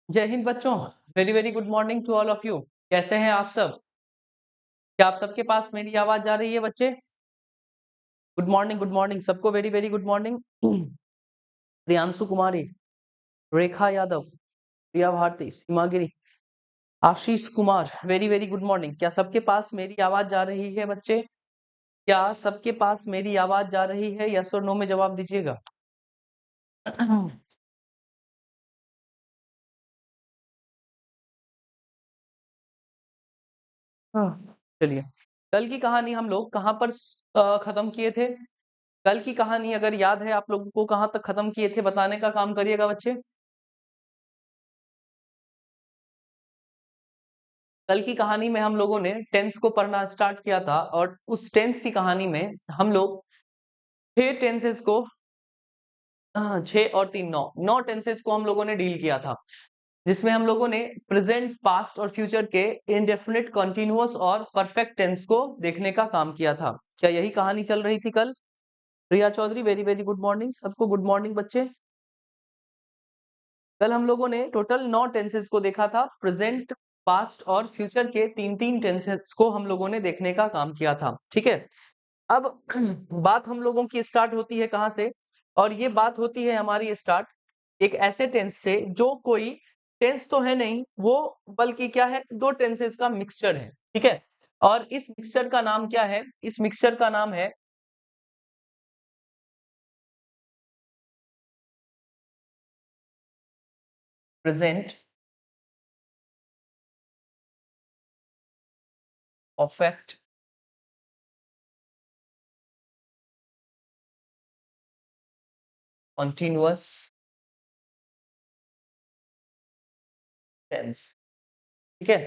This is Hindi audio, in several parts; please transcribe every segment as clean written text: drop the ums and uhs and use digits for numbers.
जय हिंद बच्चों। Very very good morning to all of you. कैसे हैं आप सब? क्या आप सबके पास मेरी आवाज जा रही है बच्चे? गुड मॉर्निंग सबको, very very good morning. Priyanshu Kumari, Rekha Yadav, Priya Bharti, Seema Giri, Ashish Kumar, very very good morning. क्या सबके पास मेरी आवाज जा रही है बच्चे? क्या सबके पास मेरी आवाज जा रही है? यस और नो में जवाब दीजिएगा। हाँ, चलिए। कल की कहानी हम लोग कहाँ पर खत्म किए थे? कल की कहानी अगर याद है आप लोगों को, कहाँ तक खत्म किए थे बताने का काम करिएगा बच्चे। कल की कहानी में हम लोगों ने टेंस को पढ़ना स्टार्ट किया था और उस टेंस की कहानी में हम लोग 6 टेंसेस को 6 और 3 9 टेंसेस को हम लोगों ने डील किया था, जिसमें हम लोगों ने प्रेजेंट, पास्ट और फ्यूचर के इंडेफिनिट, कॉन्टिन्यूअस और परफेक्ट टेंस को देखने का काम किया था। क्या यही कहानी चल रही थी कल? Riya Chaudhary, very very good morning सबको, गुड मॉर्निंग बच्चे। कल हम लोगों ने टोटल 9 टेंसेस को देखा था। प्रेजेंट, पास्ट और फ्यूचर के 3 3 टेंसेस को हम लोगों ने देखने का काम किया था। ठीक है, अब बात हम लोगों की स्टार्ट होती है कहाँ से? और ये बात होती है हमारी स्टार्ट एक ऐसे टेंस से जो कोई टेंस तो है नहीं, वो बल्कि क्या है, 2 टेंसेस का मिक्सचर है। ठीक है, और इस मिक्सचर का नाम क्या है? इस मिक्सचर का नाम है प्रेजेंट परफेक्ट कॉन्टिन्यूअस टेंस। ठीक है,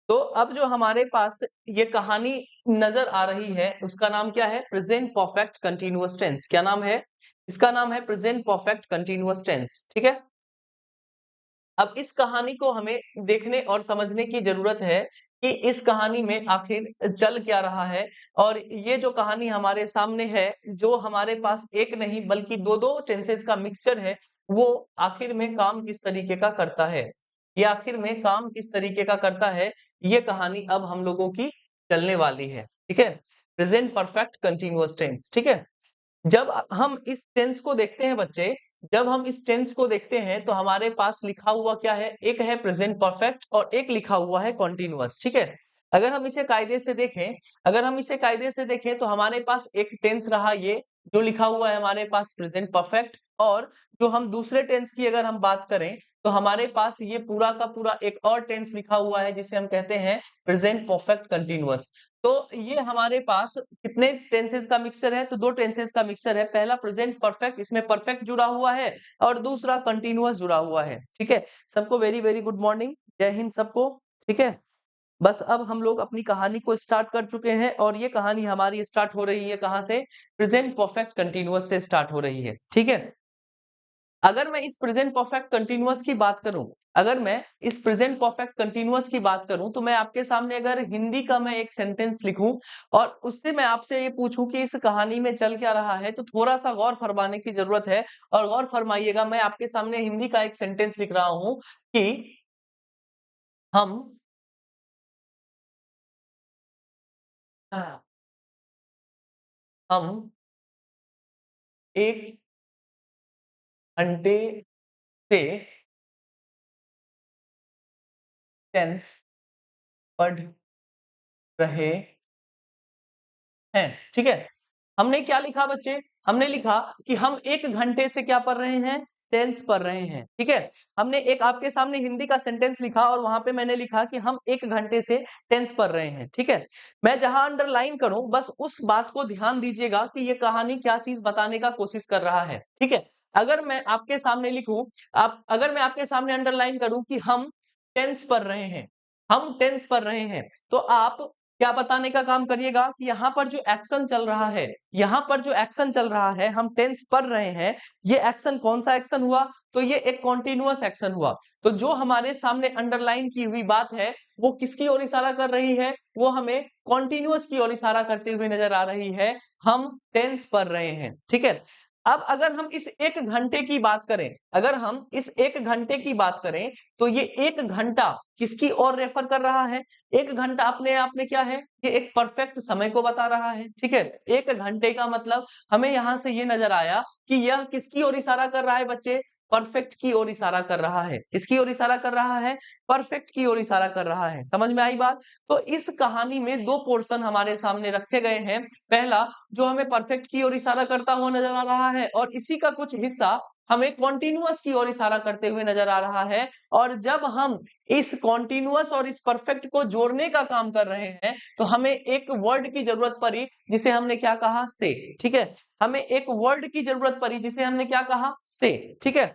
तो अब जो हमारे पास ये कहानी नजर आ रही है उसका नाम क्या है? Present perfect continuous tense. क्या नाम है इसका? नाम है प्रेजेंट परफेक्ट कंटिन्यूअस टेंस। ठीक है, अब इस कहानी को हमें देखने और समझने की जरूरत है कि इस कहानी में आखिर चल क्या रहा है। और ये जो कहानी हमारे सामने है, जो हमारे पास एक नहीं बल्कि 2 2 टेंसेस का मिक्सचर है, वो आखिर में काम किस तरीके का करता है, ये आखिर में काम किस तरीके का करता है, ये कहानी अब हम लोगों की चलने वाली है। ठीक है, प्रेजेंट परफेक्ट कंटिन्यूअस टेंस। ठीक है, जब हम इस टेंस को देखते हैं बच्चे, जब हम इस टेंस को देखते हैं तो हमारे पास लिखा हुआ क्या है? एक है प्रेजेंट परफेक्ट और एक लिखा हुआ है कॉन्टिन्यूअस। ठीक है, अगर हम इसे कायदे से देखें, अगर हम इसे कायदे से देखें तो हमारे पास एक टेंस रहा ये जो लिखा हुआ है हमारे पास प्रेजेंट परफेक्ट, और जो हम दूसरे टेंस की अगर हम बात करें तो हमारे पास ये पूरा का पूरा एक और टेंस लिखा हुआ है जिसे हम कहते हैं प्रेजेंट परफेक्ट कंटिन्यूअस। तो ये हमारे पास कितने टेंसेस का मिक्सचर है? तो 2 टेंसेस का मिक्सचर है। पहला प्रेजेंट परफेक्ट, इसमें परफेक्ट जुड़ा हुआ है, और दूसरा कंटिन्यूअस जुड़ा हुआ है। ठीक है, सबको वेरी वेरी गुड मॉर्निंग, जय हिंद सबको। ठीक है, बस अब हम लोग अपनी कहानी को स्टार्ट कर चुके हैं और ये कहानी हमारी स्टार्ट हो रही है कहाँ से? प्रेजेंट परफेक्ट कंटिन्यूअस से स्टार्ट हो रही है। ठीक है, अगर मैं इस प्रेजेंट परफेक्ट कंटिन्यूअस की बात करूं, अगर मैं इस प्रेजेंट परफेक्ट कंटिन्यूअस की बात करूं तो मैं आपके सामने अगर हिंदी का मैं एक सेंटेंस लिखूं और उससे मैं आपसे ये पूछूं कि इस कहानी में चल क्या रहा है, तो थोड़ा सा गौर फरमाने की जरूरत है। और गौर फरमाइएगा, मैं आपके सामने हिंदी का एक सेंटेंस लिख रहा हूं कि हम हम 1 घंटे से टेंस पढ़ रहे हैं। ठीक है, हमने क्या लिखा बच्चे? हमने लिखा कि हम 1 घंटे से क्या पढ़ रहे हैं? टेंस पढ़ रहे हैं। ठीक है, हमने एक आपके सामने हिंदी का सेंटेंस लिखा और वहां पे मैंने लिखा कि हम 1 घंटे से टेंस पढ़ रहे हैं। ठीक है, मैं जहां अंडरलाइन करूं बस उस बात को ध्यान दीजिएगा कि ये कहानी क्या चीज बताने का कोशिश कर रहा है। ठीक है, अगर मैं आपके सामने लिखूं, आप अगर मैं आपके सामने अंडरलाइन करूं कि हम टेंस पढ़ रहे हैं, हम टेंस पढ़ रहे हैं, तो आप क्या बताने का काम करिएगा कि यहाँ पर जो एक्शन चल रहा है, यहाँ पर जो एक्शन चल रहा है, हम टेंस पढ़ रहे हैं, ये एक्शन कौन सा एक्शन हुआ? तो ये एक कॉन्टिन्यूअस एक्शन हुआ। तो जो हमारे सामने अंडरलाइन की हुई बात है वो किसकी ओर इशारा कर रही है? वो हमें कॉन्टिन्यूअस की ओर इशारा करते हुए नजर आ रही है। हम टेंस पढ़ रहे हैं। ठीक है, अब अगर हम इस 1 घंटे की बात करें, अगर हम इस 1 घंटे की बात करें, तो ये 1 घंटा किसकी ओर रेफर कर रहा है? 1 घंटा अपने आप में क्या है? ये एक परफेक्ट समय को बता रहा है, ठीक है? 1 घंटे का मतलब हमें यहाँ से ये नजर आया कि यह किसकी ओर इशारा कर रहा है बच्चे? परफेक्ट की ओर इशारा कर रहा है। किसकी ओर इशारा कर रहा है? परफेक्ट की ओर इशारा कर रहा है। समझ में आई बात? तो इस कहानी में 2 पोर्शन हमारे सामने रखे गए हैं। पहला जो हमें परफेक्ट की ओर इशारा करता हुआ नजर आ रहा है और इसी का कुछ हिस्सा हमें कॉन्टिन्यूअस की ओर इशारा करते हुए नजर आ रहा है। और जब हम इस कॉन्टिन्यूअस और इस परफेक्ट को जोड़ने का काम कर रहे हैं तो हमें एक वर्ड की जरूरत पड़ी जिसे हमने क्या कहा? से। ठीक है, हमें एक वर्ड की जरूरत पड़ी जिसे हमने क्या कहा? से। ठीक है,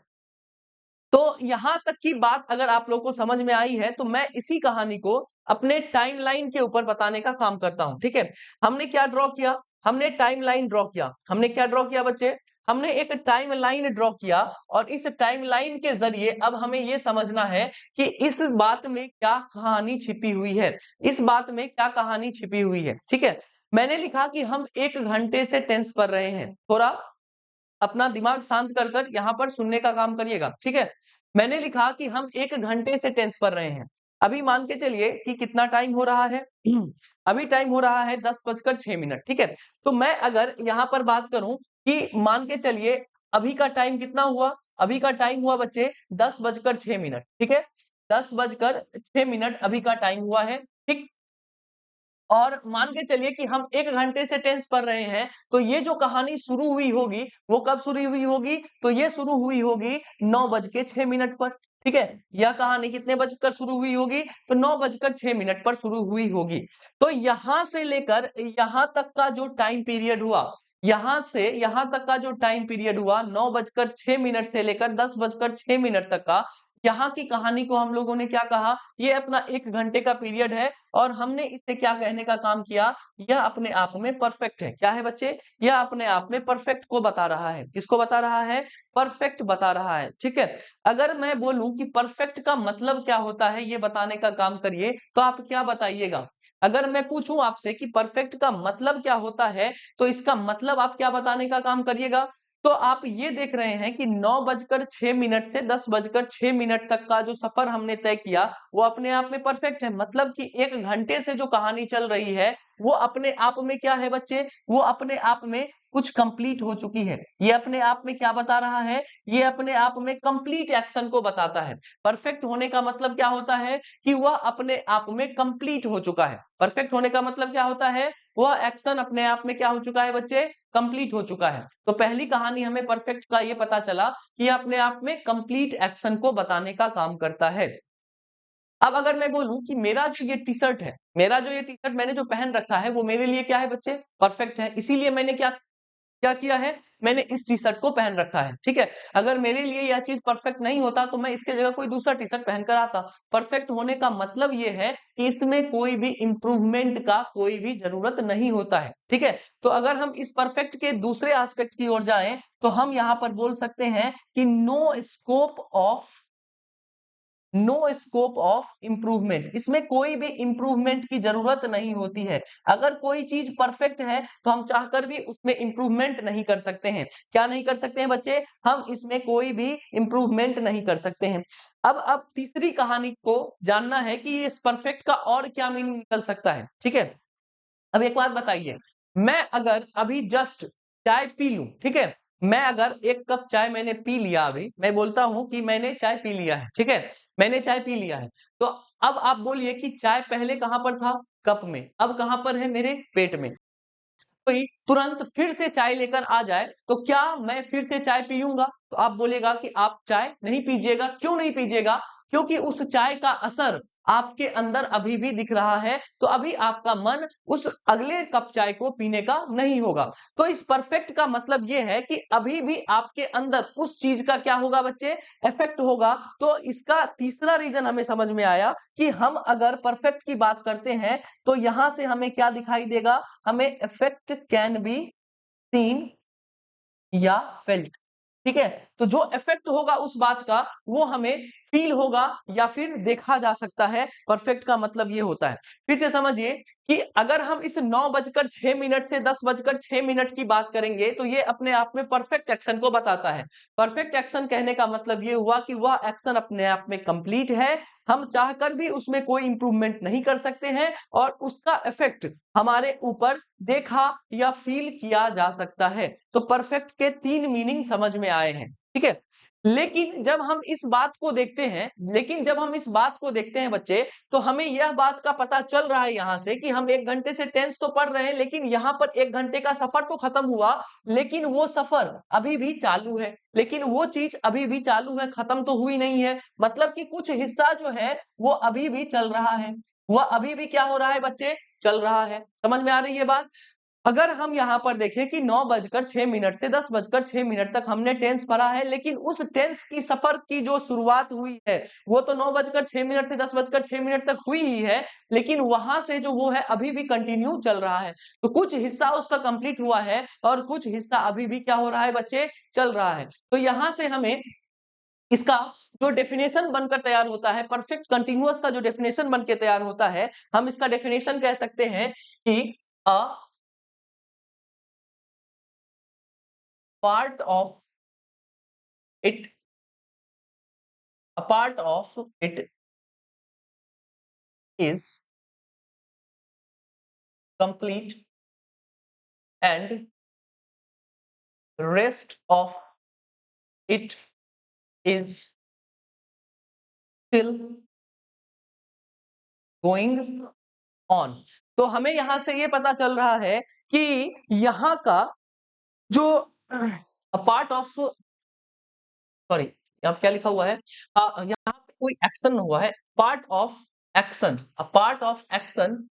तो यहां तक की बात अगर आप लोगों को समझ में आई है तो मैं इसी कहानी को अपने टाइमलाइन के ऊपर बताने का काम करता हूं। ठीक है, हमने क्या ड्रॉ किया? हमने टाइमलाइन ड्रॉ किया। हमने क्या ड्रॉ किया बच्चे? हमने एक टाइमलाइन ड्रॉ किया और इस टाइमलाइन के जरिए अब हमें यह समझना है कि इस बात में क्या कहानी छिपी हुई है। इस बात में क्या कहानी छिपी हुई है। ठीक है, मैंने लिखा कि हम 1 घंटे से टेंस पढ़ रहे हैं। थोड़ा अपना दिमाग शांत कर कर यहाँ पर सुनने का काम करिएगा। ठीक है, मैंने लिखा कि हम 1 घंटे से टेंस पढ़ रहे हैं। अभी मान के चलिए कि कितना टाइम हो रहा है? अभी टाइम हो रहा है 10:06। ठीक है, तो मैं अगर यहाँ पर बात करूं कि मान के चलिए अभी का टाइम कितना हुआ? अभी का टाइम हुआ बच्चे 10:06। ठीक है, 10:06 अभी का टाइम हुआ है। ठीक, और मान के चलिए कि हम 1 घंटे से टेंस पढ़ रहे हैं, तो ये जो कहानी शुरू हुई होगी, वो कब शुरू हुई होगी? तो ये शुरू हुई होगी 9:06 पर। ठीक है, यह कहानी कितने बजकर शुरू हुई होगी? तो 9:06 पर शुरू हुई होगी। तो यहां से लेकर यहां तक का जो टाइम पीरियड हुआ, यहां से यहां तक का जो टाइम पीरियड हुआ 9:06 से लेकर 10:06 तक का, यहाँ की कहानी को हम लोगों ने क्या कहा? ये अपना 1 घंटे का पीरियड है और हमने इसे क्या कहने का काम किया? यह अपने आप में परफेक्ट है। क्या है बच्चे? यह अपने आप में परफेक्ट को बता रहा है। किसको बता रहा है? परफेक्ट बता रहा है। ठीक है, अगर मैं बोलूं कि परफेक्ट का मतलब क्या होता है ये बताने का काम करिए, तो आप क्या बताइएगा? अगर मैं पूछूं आपसे कि परफेक्ट का मतलब क्या होता है, तो इसका मतलब आप क्या बताने का काम करिएगा? तो आप ये देख रहे हैं कि 9:06 से 10:06 तक का जो सफर हमने तय किया वो अपने आप में परफेक्ट है। मतलब कि 1 घंटे से जो कहानी चल रही है वो अपने आप में क्या है बच्चे? वो अपने आप में कुछ कंप्लीट हो चुकी है। ये अपने आप में क्या बता रहा है? ये अपने आप में कंप्लीट एक्शन को बताता है। परफेक्ट होने का मतलब क्या होता है? कि वह अपने आप में कंप्लीट हो चुका है। परफेक्ट होने का मतलब क्या होता है? वह एक्शन अपने आप में क्या हो चुका है बच्चे? कंप्लीट हो चुका है। तो पहली कहानी हमें परफेक्ट का ये पता चला कि अपने आप में कंप्लीट एक्शन को बताने का काम करता है। अब अगर मैं बोलूं कि मेरा जो ये टी-शर्ट है, मेरा जो ये टी-शर्ट मैंने जो पहन रखा है वो मेरे लिए क्या है बच्चे? परफेक्ट है। इसीलिए मैंने क्या क्या किया है? मैंने इस टी-शर्ट को पहन रखा है। ठीक है, अगर मेरे लिए यह चीज परफेक्ट नहीं होता तो मैं इसके जगह कोई दूसरा टी-शर्ट पहन कर आता। परफेक्ट होने का मतलब ये है कि इसमें कोई भी इंप्रूवमेंट का कोई भी जरूरत नहीं होता है। ठीक है, तो अगर हम इस परफेक्ट के दूसरे एस्पेक्ट की ओर जाएं तो हम यहाँ पर बोल सकते हैं कि नो स्कोप ऑफ इंप्रूवमेंट, इसमें कोई भी इंप्रूवमेंट की जरूरत नहीं होती है। अगर कोई चीज परफेक्ट है तो हम चाहकर भी उसमें इंप्रूवमेंट नहीं कर सकते हैं। क्या नहीं कर सकते हैं बच्चे? हम इसमें कोई भी इंप्रूवमेंट नहीं कर सकते हैं। अब तीसरी कहानी को जानना है कि इस परफेक्ट का और क्या मीनिंग निकल सकता है। ठीक है, अब एक बात बताइए, मैं अगर अभी जस्ट चाय पी लूं, ठीक है, मैं अगर 1 कप चाय मैंने पी लिया, अभी मैं बोलता हूं कि मैंने चाय पी लिया है। ठीक है, मैंने चाय पी लिया है, तो अब आप बोलिए कि चाय पहले कहां पर था? कप में। अब कहां पर है? मेरे पेट में। कोई तुरंत फिर से चाय लेकर आ जाए तो क्या मैं फिर से चाय पीऊंगा? तो आप बोलेगा कि आप चाय नहीं पीजिएगा। क्यों नहीं पीजिएगा? क्योंकि उस चाय का असर आपके अंदर अभी भी दिख रहा है, तो अभी आपका मन उस अगले कप चाय को पीने का नहीं होगा। तो इस परफेक्ट का मतलब यह है कि अभी भी आपके अंदर उस चीज का क्या होगा बच्चे? इफेक्ट होगा। तो इसका तीसरा रीजन हमें समझ में आया कि हम अगर परफेक्ट की बात करते हैं तो यहां से हमें क्या दिखाई देगा? हमें इफेक्ट कैन बी सीन या फेल्ट। ठीक है, तो जो इफेक्ट होगा उस बात का वो हमें फील होगा या फिर देखा जा सकता है। परफेक्ट का मतलब ये होता है। फिर से समझिए कि अगर हम इस 9:06 से 10:06 की बात करेंगे तो ये अपने आप में परफेक्ट एक्शन को बताता है। परफेक्ट एक्शन कहने का मतलब ये हुआ कि वह एक्शन अपने आप में कंप्लीट है, हम चाहकर भी उसमें कोई इंप्रूवमेंट नहीं कर सकते हैं और उसका इफेक्ट हमारे ऊपर देखा या फील किया जा सकता है। तो परफेक्ट के 3 मीनिंग समझ में आए हैं, ठीक है? लेकिन जब हम इस बात को देखते हैं बच्चे, तो हमें यह बात का पता चल रहा है यहाँ से कि हम 1 घंटे से टेंस तो पढ़ रहे हैं, लेकिन यहाँ पर 1 घंटे का सफर तो खत्म हुआ, लेकिन वो सफर अभी भी चालू है। लेकिन वो चीज अभी भी चालू है, खत्म तो हुई नहीं है। मतलब कि कुछ हिस्सा जो है वो अभी भी चल रहा है। वह अभी भी क्या हो रहा है बच्चे? चल रहा है। समझ में आ रही है बात? अगर हम यहाँ पर देखें कि 9:06 से 10:06 तक हमने टेंस पढ़ा है, लेकिन उस टेंस की सफर की जो शुरुआत हुई है, वो तो 9:06 से 10:06 तक हुई ही है, लेकिन वहां से जो वो है अभी भी कंटिन्यू चल रहा है। तो कुछ हिस्सा उसका कंप्लीट हुआ है और कुछ हिस्सा अभी भी क्या हो रहा है बच्चे? चल रहा है। तो यहाँ से हमें इसका जो डेफिनेशन बनकर तैयार होता है, परफेक्ट कंटिन्यूअस का जो डेफिनेशन बन के तैयार होता है, हम इसका डेफिनेशन कह सकते हैं कि अ part of it a part of it is complete and rest of it is still going on। तो हमें यहां से ये पता चल रहा है कि यहाँ का जो पार्ट ऑफ सॉरी यहाँ क्या लिखा हुआ है, यहाँ पे कोई एक्शन हुआ है, part of action, a part of action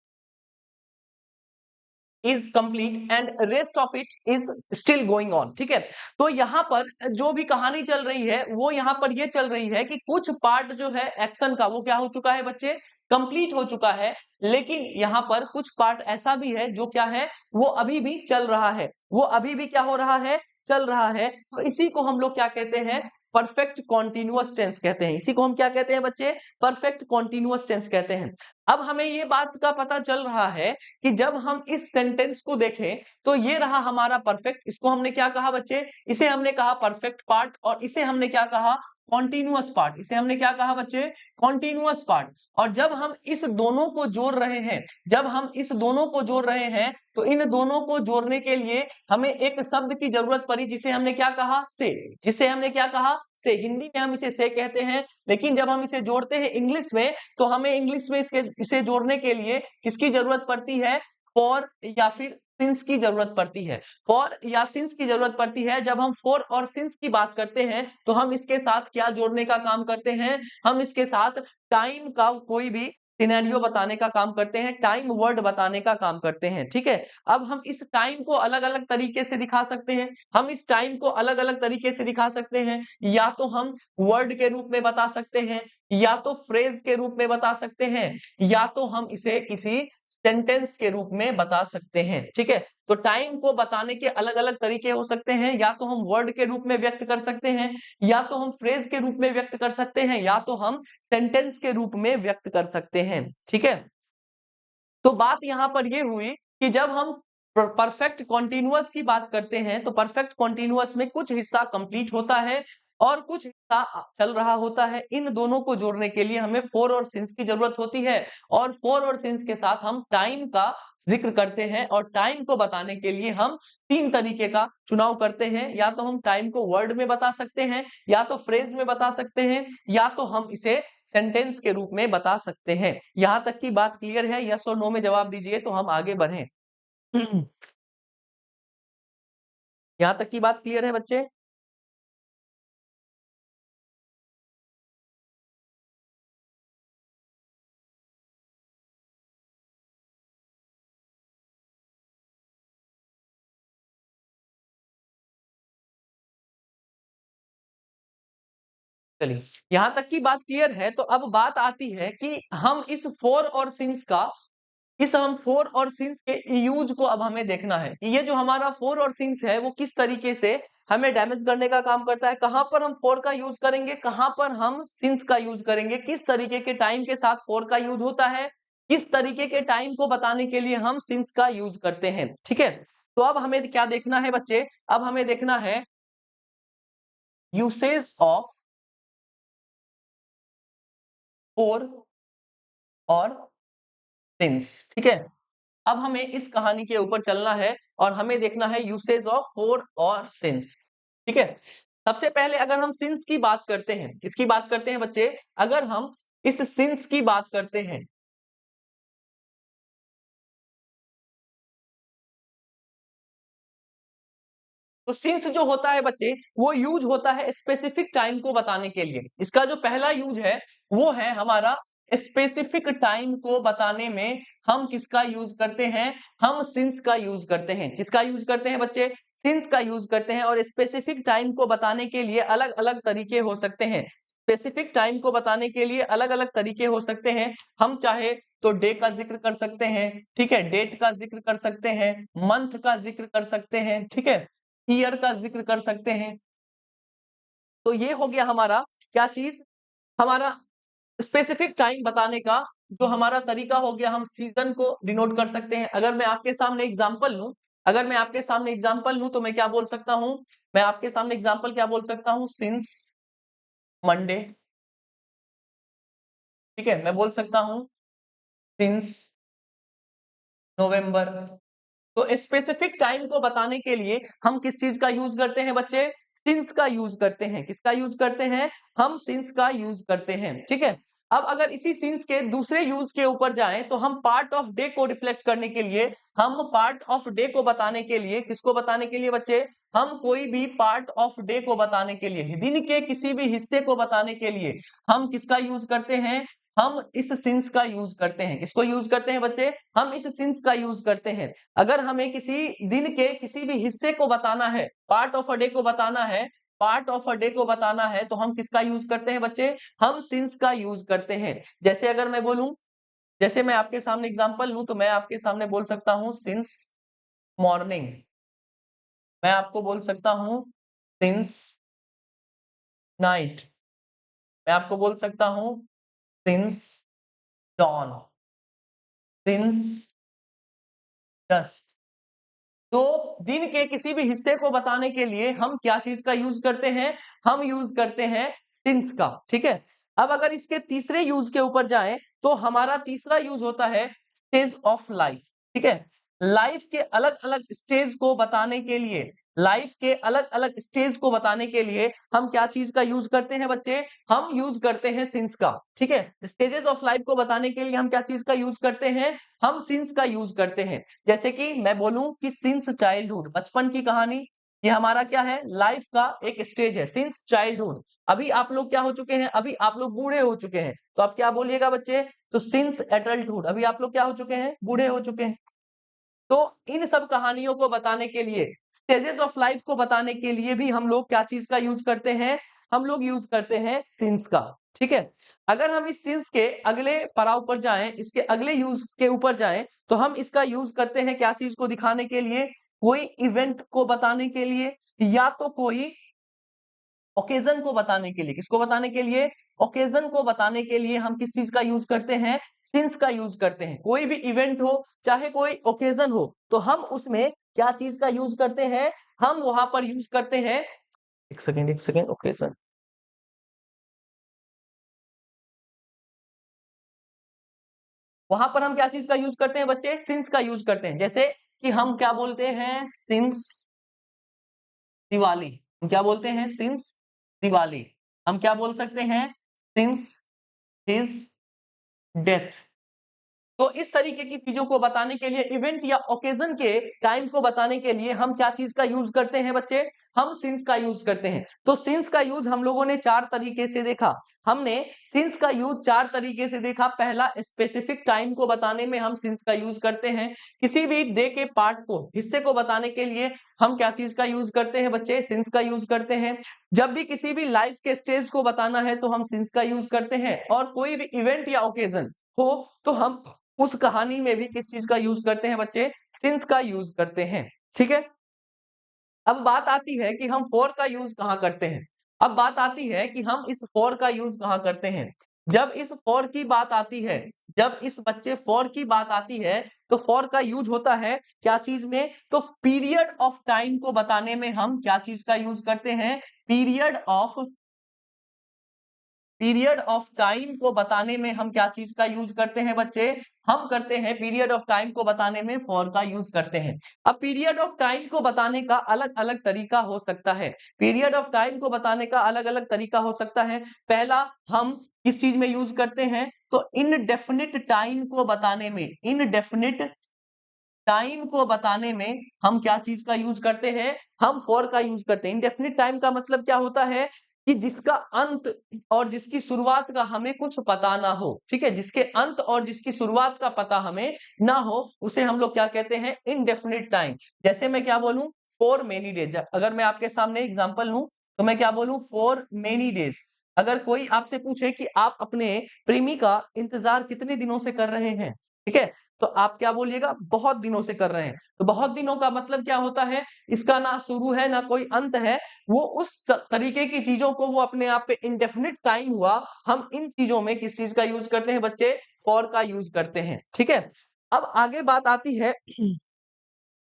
is complete and rest of it is still going on. ठीक है, तो यहाँ पर जो भी कहानी चल रही है वो यहाँ पर ये चल रही है कि कुछ पार्ट जो है एक्शन का वो क्या हो चुका है बच्चे? कंप्लीट हो चुका है। लेकिन यहाँ पर कुछ पार्ट ऐसा भी है जो क्या है, वो अभी भी चल रहा है। वो अभी भी क्या हो रहा है? चल रहा है। तो इसी को हम लोग क्या कहते हैं? परफेक्ट कॉन्टिन्यूअस टेंस कहते हैं। इसी को हम क्या कहते हैं बच्चे? परफेक्ट कॉन्टिन्यूअस टेंस कहते हैं। अब हमें ये बात का पता चल रहा है कि जब हम इस सेंटेंस को देखें तो ये रहा हमारा परफेक्ट। इसको हमने क्या कहा बच्चे? इसे हमने कहा परफेक्ट पार्ट और इसे हमने क्या कहा? Continuous part. इसे हमने क्या कहा बच्चे? Continuous part. और जब हम इस दोनों को जोड़ रहे हैं, जब हम इस दोनों को जोड़ रहे हैं तो इन दोनों को जोड़ने के लिए हमें एक शब्द की जरूरत पड़ी जिसे हमने क्या कहा? से। जिसे हमने क्या कहा? से। हिंदी में हम इसे कहते हैं, लेकिन जब हम इसे जोड़ते हैं इंग्लिश में तो हमें इंग्लिश में इसे जोड़ने के लिए किसकी जरूरत पड़ती है? फॉर या फिर सिंस की जरूरत पड़ती है। फॉर या सिंस की जरूरत पड़ती है। जब हम फॉर और सिंस की बात करते हैं तो हम इसके साथ क्या जोड़ने का काम करते हैं? हम इसके साथ टाइम का कोई भी सिनेरियो बताने का काम करते हैं, टाइम वर्ड बताने का काम करते हैं। ठीक है, अब हम इस टाइम को अलग अलग तरीके से दिखा सकते हैं। हम इस टाइम को अलग अलग तरीके से दिखा सकते हैं, या तो हम वर्ड के रूप में बता सकते हैं, या तो फ्रेज के रूप में बता सकते हैं, या तो हम इसे किसी सेंटेंस के रूप में बता सकते हैं। ठीक है, तो टाइम को बताने के अलग अलग तरीके हो सकते हैं। या तो हम वर्ड के रूप में व्यक्त कर सकते हैं, या तो हम फ्रेज के रूप में व्यक्त कर सकते हैं, या तो हम सेंटेंस के रूप में व्यक्त कर सकते हैं। ठीक है, तो बात यहाँ पर ये हुई कि जब हम परफेक्ट कॉन्टिन्यूअस की बात करते हैं तो परफेक्ट कॉन्टिन्यूअस में कुछ हिस्सा कंप्लीट होता है और कुछ हिस्सा चल रहा होता है। इन दोनों को जोड़ने के लिए हमें फोर और सिंस की जरूरत होती है और फोर और सिंस के साथ हम टाइम का जिक्र करते हैं और टाइम को बताने के लिए हम तीन तरीके का चुनाव करते हैं। या तो हम टाइम को वर्ड में बता सकते हैं, या तो फ्रेज में बता सकते हैं, या तो हम इसे सेंटेंस के रूप में बता सकते हैं। यहां तक की बात क्लियर है? यस और नो में जवाब दीजिए तो हम आगे बढ़ें। यहां तक की बात क्लियर है बच्चे? चलिए, यहां तक की बात क्लियर है तो अब बात आती है कि हम इस फोर और सिंस का इस हम फोर और सिंस के यूज को अब हमें देखना है कि ये जो हमारा फोर और सिंस है वो किस तरीके से हमें डैमेज करने का काम करता है, कहां पर हम फोर का यूज करेंगे, कहां पर हम सिंस का यूज करेंगे, किस तरीके के टाइम के साथ फोर का यूज होता है, किस तरीके के टाइम को बताने के लिए हम सिंस का यूज करते हैं। ठीक है, तो अब हमें क्या देखना है बच्चे, अब हमें देखना है यूसेज ऑफ फोर और सिंस। ठीक है, अब हमें इस कहानी के ऊपर चलना है और हमें देखना है यूसेज ऑफ फोर और सिंस। ठीक है, सबसे पहले अगर हम सिंस की बात करते हैं, किसकी बात करते हैं बच्चे, अगर हम इस सिंस की बात करते हैं, तो सिंस जो होता है बच्चे वो यूज होता है स्पेसिफिक टाइम को बताने के लिए। इसका जो पहला यूज है वो है हमारा स्पेसिफिक टाइम को बताने में हम किसका यूज करते हैं, हम सिंस का यूज करते हैं। किसका यूज करते हैं बच्चे, सिंस का यूज करते हैं। और स्पेसिफिक टाइम को बताने के लिए अलग अलग तरीके हो सकते हैं, स्पेसिफिक टाइम को बताने के लिए अलग अलग तरीके हो सकते हैं। हम चाहे तो डे का जिक्र कर सकते हैं, ठीक है, डेट का जिक्र कर सकते हैं, मंथ का जिक्र कर सकते हैं, ठीक है, ईयर का जिक्र कर सकते हैं। तो ये हो गया हमारा क्या चीज, हमारा स्पेसिफिक टाइम बताने का जो हमारा तरीका हो गया। हम सीजन को डिनोट कर सकते हैं। अगर मैं आपके सामने एग्जांपल लूं, अगर मैं आपके सामने एग्जांपल लूं तो मैं क्या बोल सकता हूं, मैं आपके सामने एग्जांपल क्या बोल सकता हूं, सिंस मंडे। ठीक है, मैं बोल सकता हूं सिंस नवंबर। तो स्पेसिफिक टाइम को बताने के लिए हम किस चीज का यूज करते हैं बच्चे, सिंस का यूज करते हैं। किसका यूज करते हैं, हम सिंस का यूज करते हैं। ठीक है, अब अगर इसी सिंस के दूसरे यूज के ऊपर जाएं तो हम पार्ट ऑफ डे को रिफ्लेक्ट करने के लिए, हम पार्ट ऑफ डे को बताने के लिए, किसको बताने के लिए बच्चे, हम कोई भी पार्ट ऑफ डे को बताने के लिए, दिन के किसी भी हिस्से को बताने के लिए हम किसका यूज करते हैं, हम इस सिंस का यूज करते हैं। किसको यूज करते हैं बच्चे, हम इस सिंस का यूज करते हैं। अगर हमें किसी दिन के किसी भी हिस्से को बताना है, पार्ट ऑफ अ डे को बताना है, पार्ट ऑफ अ डे को बताना है, तो हम किसका यूज करते हैं बच्चे, हम सिंस का यूज करते हैं। जैसे अगर मैं बोलूं, जैसे मैं आपके सामने एग्जांपल लूं तो मैं आपके सामने बोल सकता हूं सिंस मॉर्निंग। मैं आपको बोल सकता हूं सिंस नाइट। मैं आपको बोल सकता हूं सिंस डॉन, सिंस डस्क। तो दिन के किसी भी हिस्से को बताने के लिए हम क्या चीज का यूज करते हैं, हम यूज करते हैं सिंस का। ठीक है, अब अगर इसके तीसरे यूज के ऊपर जाएं तो हमारा तीसरा यूज होता है स्टेज ऑफ लाइफ। ठीक है, लाइफ के अलग अलग स्टेज को बताने के लिए, लाइफ के अलग अलग स्टेज को बताने के लिए हम क्या चीज का यूज करते हैं बच्चे, हम यूज करते हैं सिंस का। ठीक है, स्टेजेस ऑफ लाइफ को बताने के लिए हम क्या चीज का यूज करते हैं, हम सिंस का यूज करते हैं। जैसे कि मैं बोलूं कि सिंस चाइल्डहुड, बचपन की कहानी, ये हमारा क्या है, लाइफ का एक स्टेज है, सिंस चाइल्डहुड। अभी आप लोग क्या हो चुके हैं, अभी आप लोग बूढ़े हो चुके हैं, तो आप क्या बोलिएगा बच्चे, तो सिंस एडल्टहुड, अभी आप लोग क्या हो चुके हैं, बूढ़े हो चुके हैं। तो इन सब कहानियों को बताने के लिए, स्टेजेस ऑफ लाइफ को बताने के लिए भी हम लोग क्या चीज का यूज करते हैं, हम लोग यूज करते हैं सिंस का। ठीक है, अगर हम इस सिंस के अगले पड़ाव पर जाएं, इसके अगले यूज के ऊपर जाएं, तो हम इसका यूज करते हैं क्या चीज को दिखाने के लिए, कोई इवेंट को बताने के लिए, या तो कोई ओकेजन को बताने के लिए। किसको बताने के लिए, ओकेजन को बताने के लिए हम किस चीज का यूज करते हैं, सिंस का यूज करते हैं। कोई भी इवेंट हो, चाहे कोई ओकेजन हो, तो हम उसमें क्या चीज का यूज करते हैं, हम वहां पर यूज करते हैं, एक सेकेंड, ओकेजन, वहां पर हम क्या चीज का यूज करते हैं बच्चे, सिंस का यूज करते हैं। जैसे कि हम क्या बोलते हैं, सिंस दिवाली, हम क्या बोलते हैं, सिंस दिवाली। हम क्या बोल सकते हैं, सिंस हिज डेथ। तो इस तरीके की चीजों को बताने के लिए, इवेंट या ओकेजन के टाइम को बताने के लिए हम क्या चीज का यूज करते हैं बच्चे, हम सिंस का यूज करते हैं। तो सिंस का यूज हम लोगों ने चार तरीके से देखा, हमने सिंस का यूज चार तरीके से देखा। पहला, स्पेसिफिक टाइम को बताने में हम सिंस का यूज करते हैं। किसी भी डे के पार्ट को, हिस्से को बताने के लिए हम क्या चीज का यूज करते हैं बच्चे, सिंस का यूज करते हैं। जब भी किसी भी लाइफ के स्टेज को बताना है तो हम सिंस का यूज करते हैं। और कोई भी इवेंट या ओकेजन हो तो हम उस कहानी में भी किस चीज का यूज करते हैं बच्चे? सिंस का यूज करते हैं। ठीक है, अब बात आती है कि हम फॉर का यूज कहाँ करते हैं। अब बात आती है कि हम इस फॉर का यूज कहाँ करते हैं। जब इस फॉर की बात आती है, जब इस बच्चे फॉर की बात आती है, तो फॉर का यूज होता है क्या चीज में? तो पीरियड ऑफ टाइम को बताने में हम क्या चीज का यूज करते हैं? पीरियड ऑफ टाइम को बताने में हम क्या चीज का यूज करते हैं बच्चे? हम करते हैं पीरियड ऑफ टाइम को बताने में फॉर का यूज करते हैं। अब पीरियड ऑफ टाइम को बताने का अलग अलग तरीका हो सकता है। पीरियड ऑफ टाइम को बताने का अलग अलग तरीका हो सकता है। पहला, हम किस चीज में यूज करते हैं? तो इनडेफिनिट टाइम को बताने में, इनडेफिनिट टाइम को बताने में हम क्या चीज का यूज करते हैं? हम फॉर का यूज करते हैं। इंडेफिनिट टाइम का मतलब क्या होता है? कि जिसका अंत और जिसकी शुरुआत का हमें कुछ पता ना हो। ठीक है, जिसके अंत और जिसकी शुरुआत का पता हमें ना हो, उसे हम लोग क्या कहते हैं? Indefinite time. जैसे मैं क्या बोलूं? For many days. अगर मैं आपके सामने एग्जांपल लूं तो मैं क्या बोलूं? For many days. अगर कोई आपसे पूछे कि आप अपने प्रेमी का इंतजार कितने दिनों से कर रहे हैं, ठीक है, तो आप क्या बोलिएगा? बहुत दिनों से कर रहे हैं। तो बहुत दिनों का मतलब क्या होता है? इसका ना शुरू है ना कोई अंत है। वो उस तरीके की चीजों को वो अपने आप पे इंडेफिनिट टाइम हुआ। हम इन चीजों में किस चीज का यूज करते हैं बच्चे? फॉर का यूज करते हैं। ठीक है, अब आगे बात आती है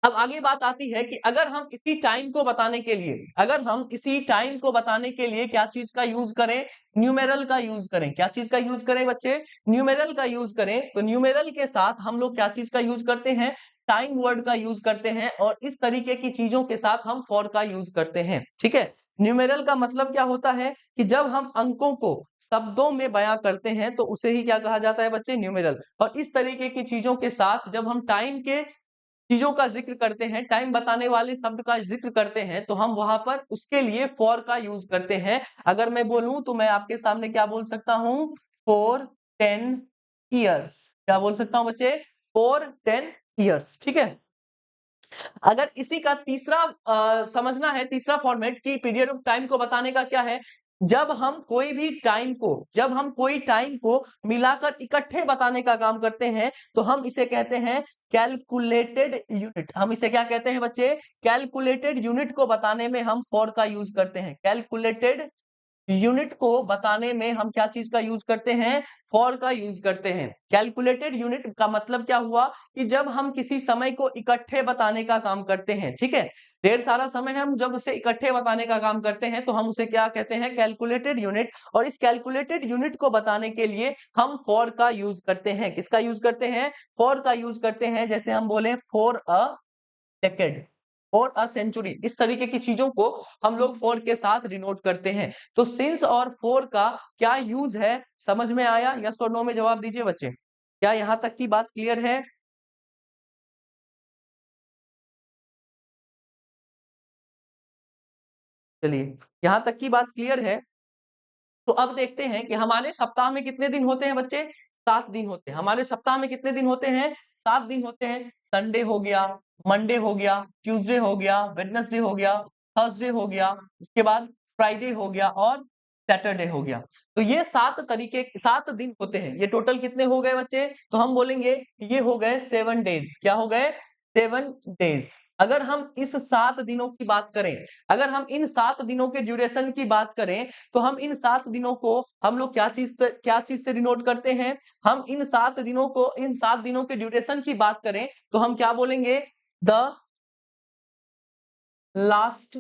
अब आगे बात आती है कि अगर हम इसी टाइम को बताने के लिए, अगर हम इसी टाइम को बताने के लिए क्या चीज का यूज करें? न्यूमेरल का यूज करें। क्या चीज का यूज करें बच्चे? न्यूमेरल का यूज करें। तो न्यूमेरल के साथ हम लोग क्या चीज का यूज करते हैं? टाइम वर्ड का यूज करते हैं। और इस तरीके की चीजों के साथ हम फॉर का यूज करते हैं। ठीक है, न्यूमेरल का मतलब क्या होता है? कि जब हम अंकों को शब्दों में बयां करते हैं तो उसे ही क्या कहा जाता है बच्चे? न्यूमेरल। और इस तरीके की चीजों के साथ जब हम टाइम के चीजों का जिक्र करते हैं, टाइम बताने वाले शब्द का जिक्र करते हैं, तो हम वहां पर उसके लिए फॉर का यूज करते हैं। अगर मैं बोलूं तो मैं आपके सामने क्या बोल सकता हूं? For 10 years। क्या बोल सकता हूं बच्चे? For 10 years। ठीक है, अगर इसी का तीसरा समझना है, तीसरा फॉर्मेट कि पीरियड ऑफ टाइम को बताने का क्या है, जब हम कोई टाइम को मिलाकर इकट्ठे बताने का काम करते हैं तो हम इसे कहते हैं कैलकुलेटेड यूनिट। हम इसे क्या कहते हैं बच्चे? कैलकुलेटेड यूनिट को बताने में हम फॉर का यूज करते हैं। कैलकुलेटेड यूनिट को बताने में हम क्या चीज का यूज करते हैं? फॉर का यूज करते हैं। कैलकुलेटेड यूनिट का मतलब क्या हुआ? कि जब हम किसी समय को इकट्ठे बताने का काम करते हैं, ठीक है, ढेर सारा समय हम जब उसे इकट्ठे बताने का काम करते हैं तो हम उसे क्या कहते हैं? Calculated unit. और इस कैलकुलेटेड यूनिट को बताने के लिए हम फॉर का यूज करते हैं। किसका यूज करते हैं? फॉर का यूज करते हैं। जैसे हम बोले for a decade, for a century, इस तरीके की चीजों को हम लोग फॉर के साथ डिनोट करते हैं। तो सिंस और फॉर का क्या यूज है, समझ में आया? यस और नो में जवाब दीजिए बच्चे। क्या यहां तक की बात क्लियर है? चलिए, यहां तक की बात क्लियर है। तो अब देखते हैं कि हमारे सप्ताह में कितने दिन होते हैं बच्चे? 7 दिन होते हैं। हमारे सप्ताह में कितने दिन होते हैं? 7 दिन होते हैं। संडे हो गया, मंडे हो गया, ट्यूसडे हो गया, वेडनेसडे हो गया, थर्सडे हो गया, उसके बाद फ्राइडे हो गया और सैटरडे हो गया। तो ये 7 दिन होते हैं। ये टोटल कितने हो गए बच्चे? तो हम बोलेंगे ये हो गए 7 डेज। क्या हो गए? 7 डेज। अगर हम इस 7 दिनों की बात करें, अगर हम इन 7 दिनों के ड्यूरेशन की बात करें, तो हम इन 7 दिनों को हम लोग क्या चीज से डिनोट करते हैं? हम इन 7 दिनों के ड्यूरेशन की बात करें तो हम क्या बोलेंगे? The last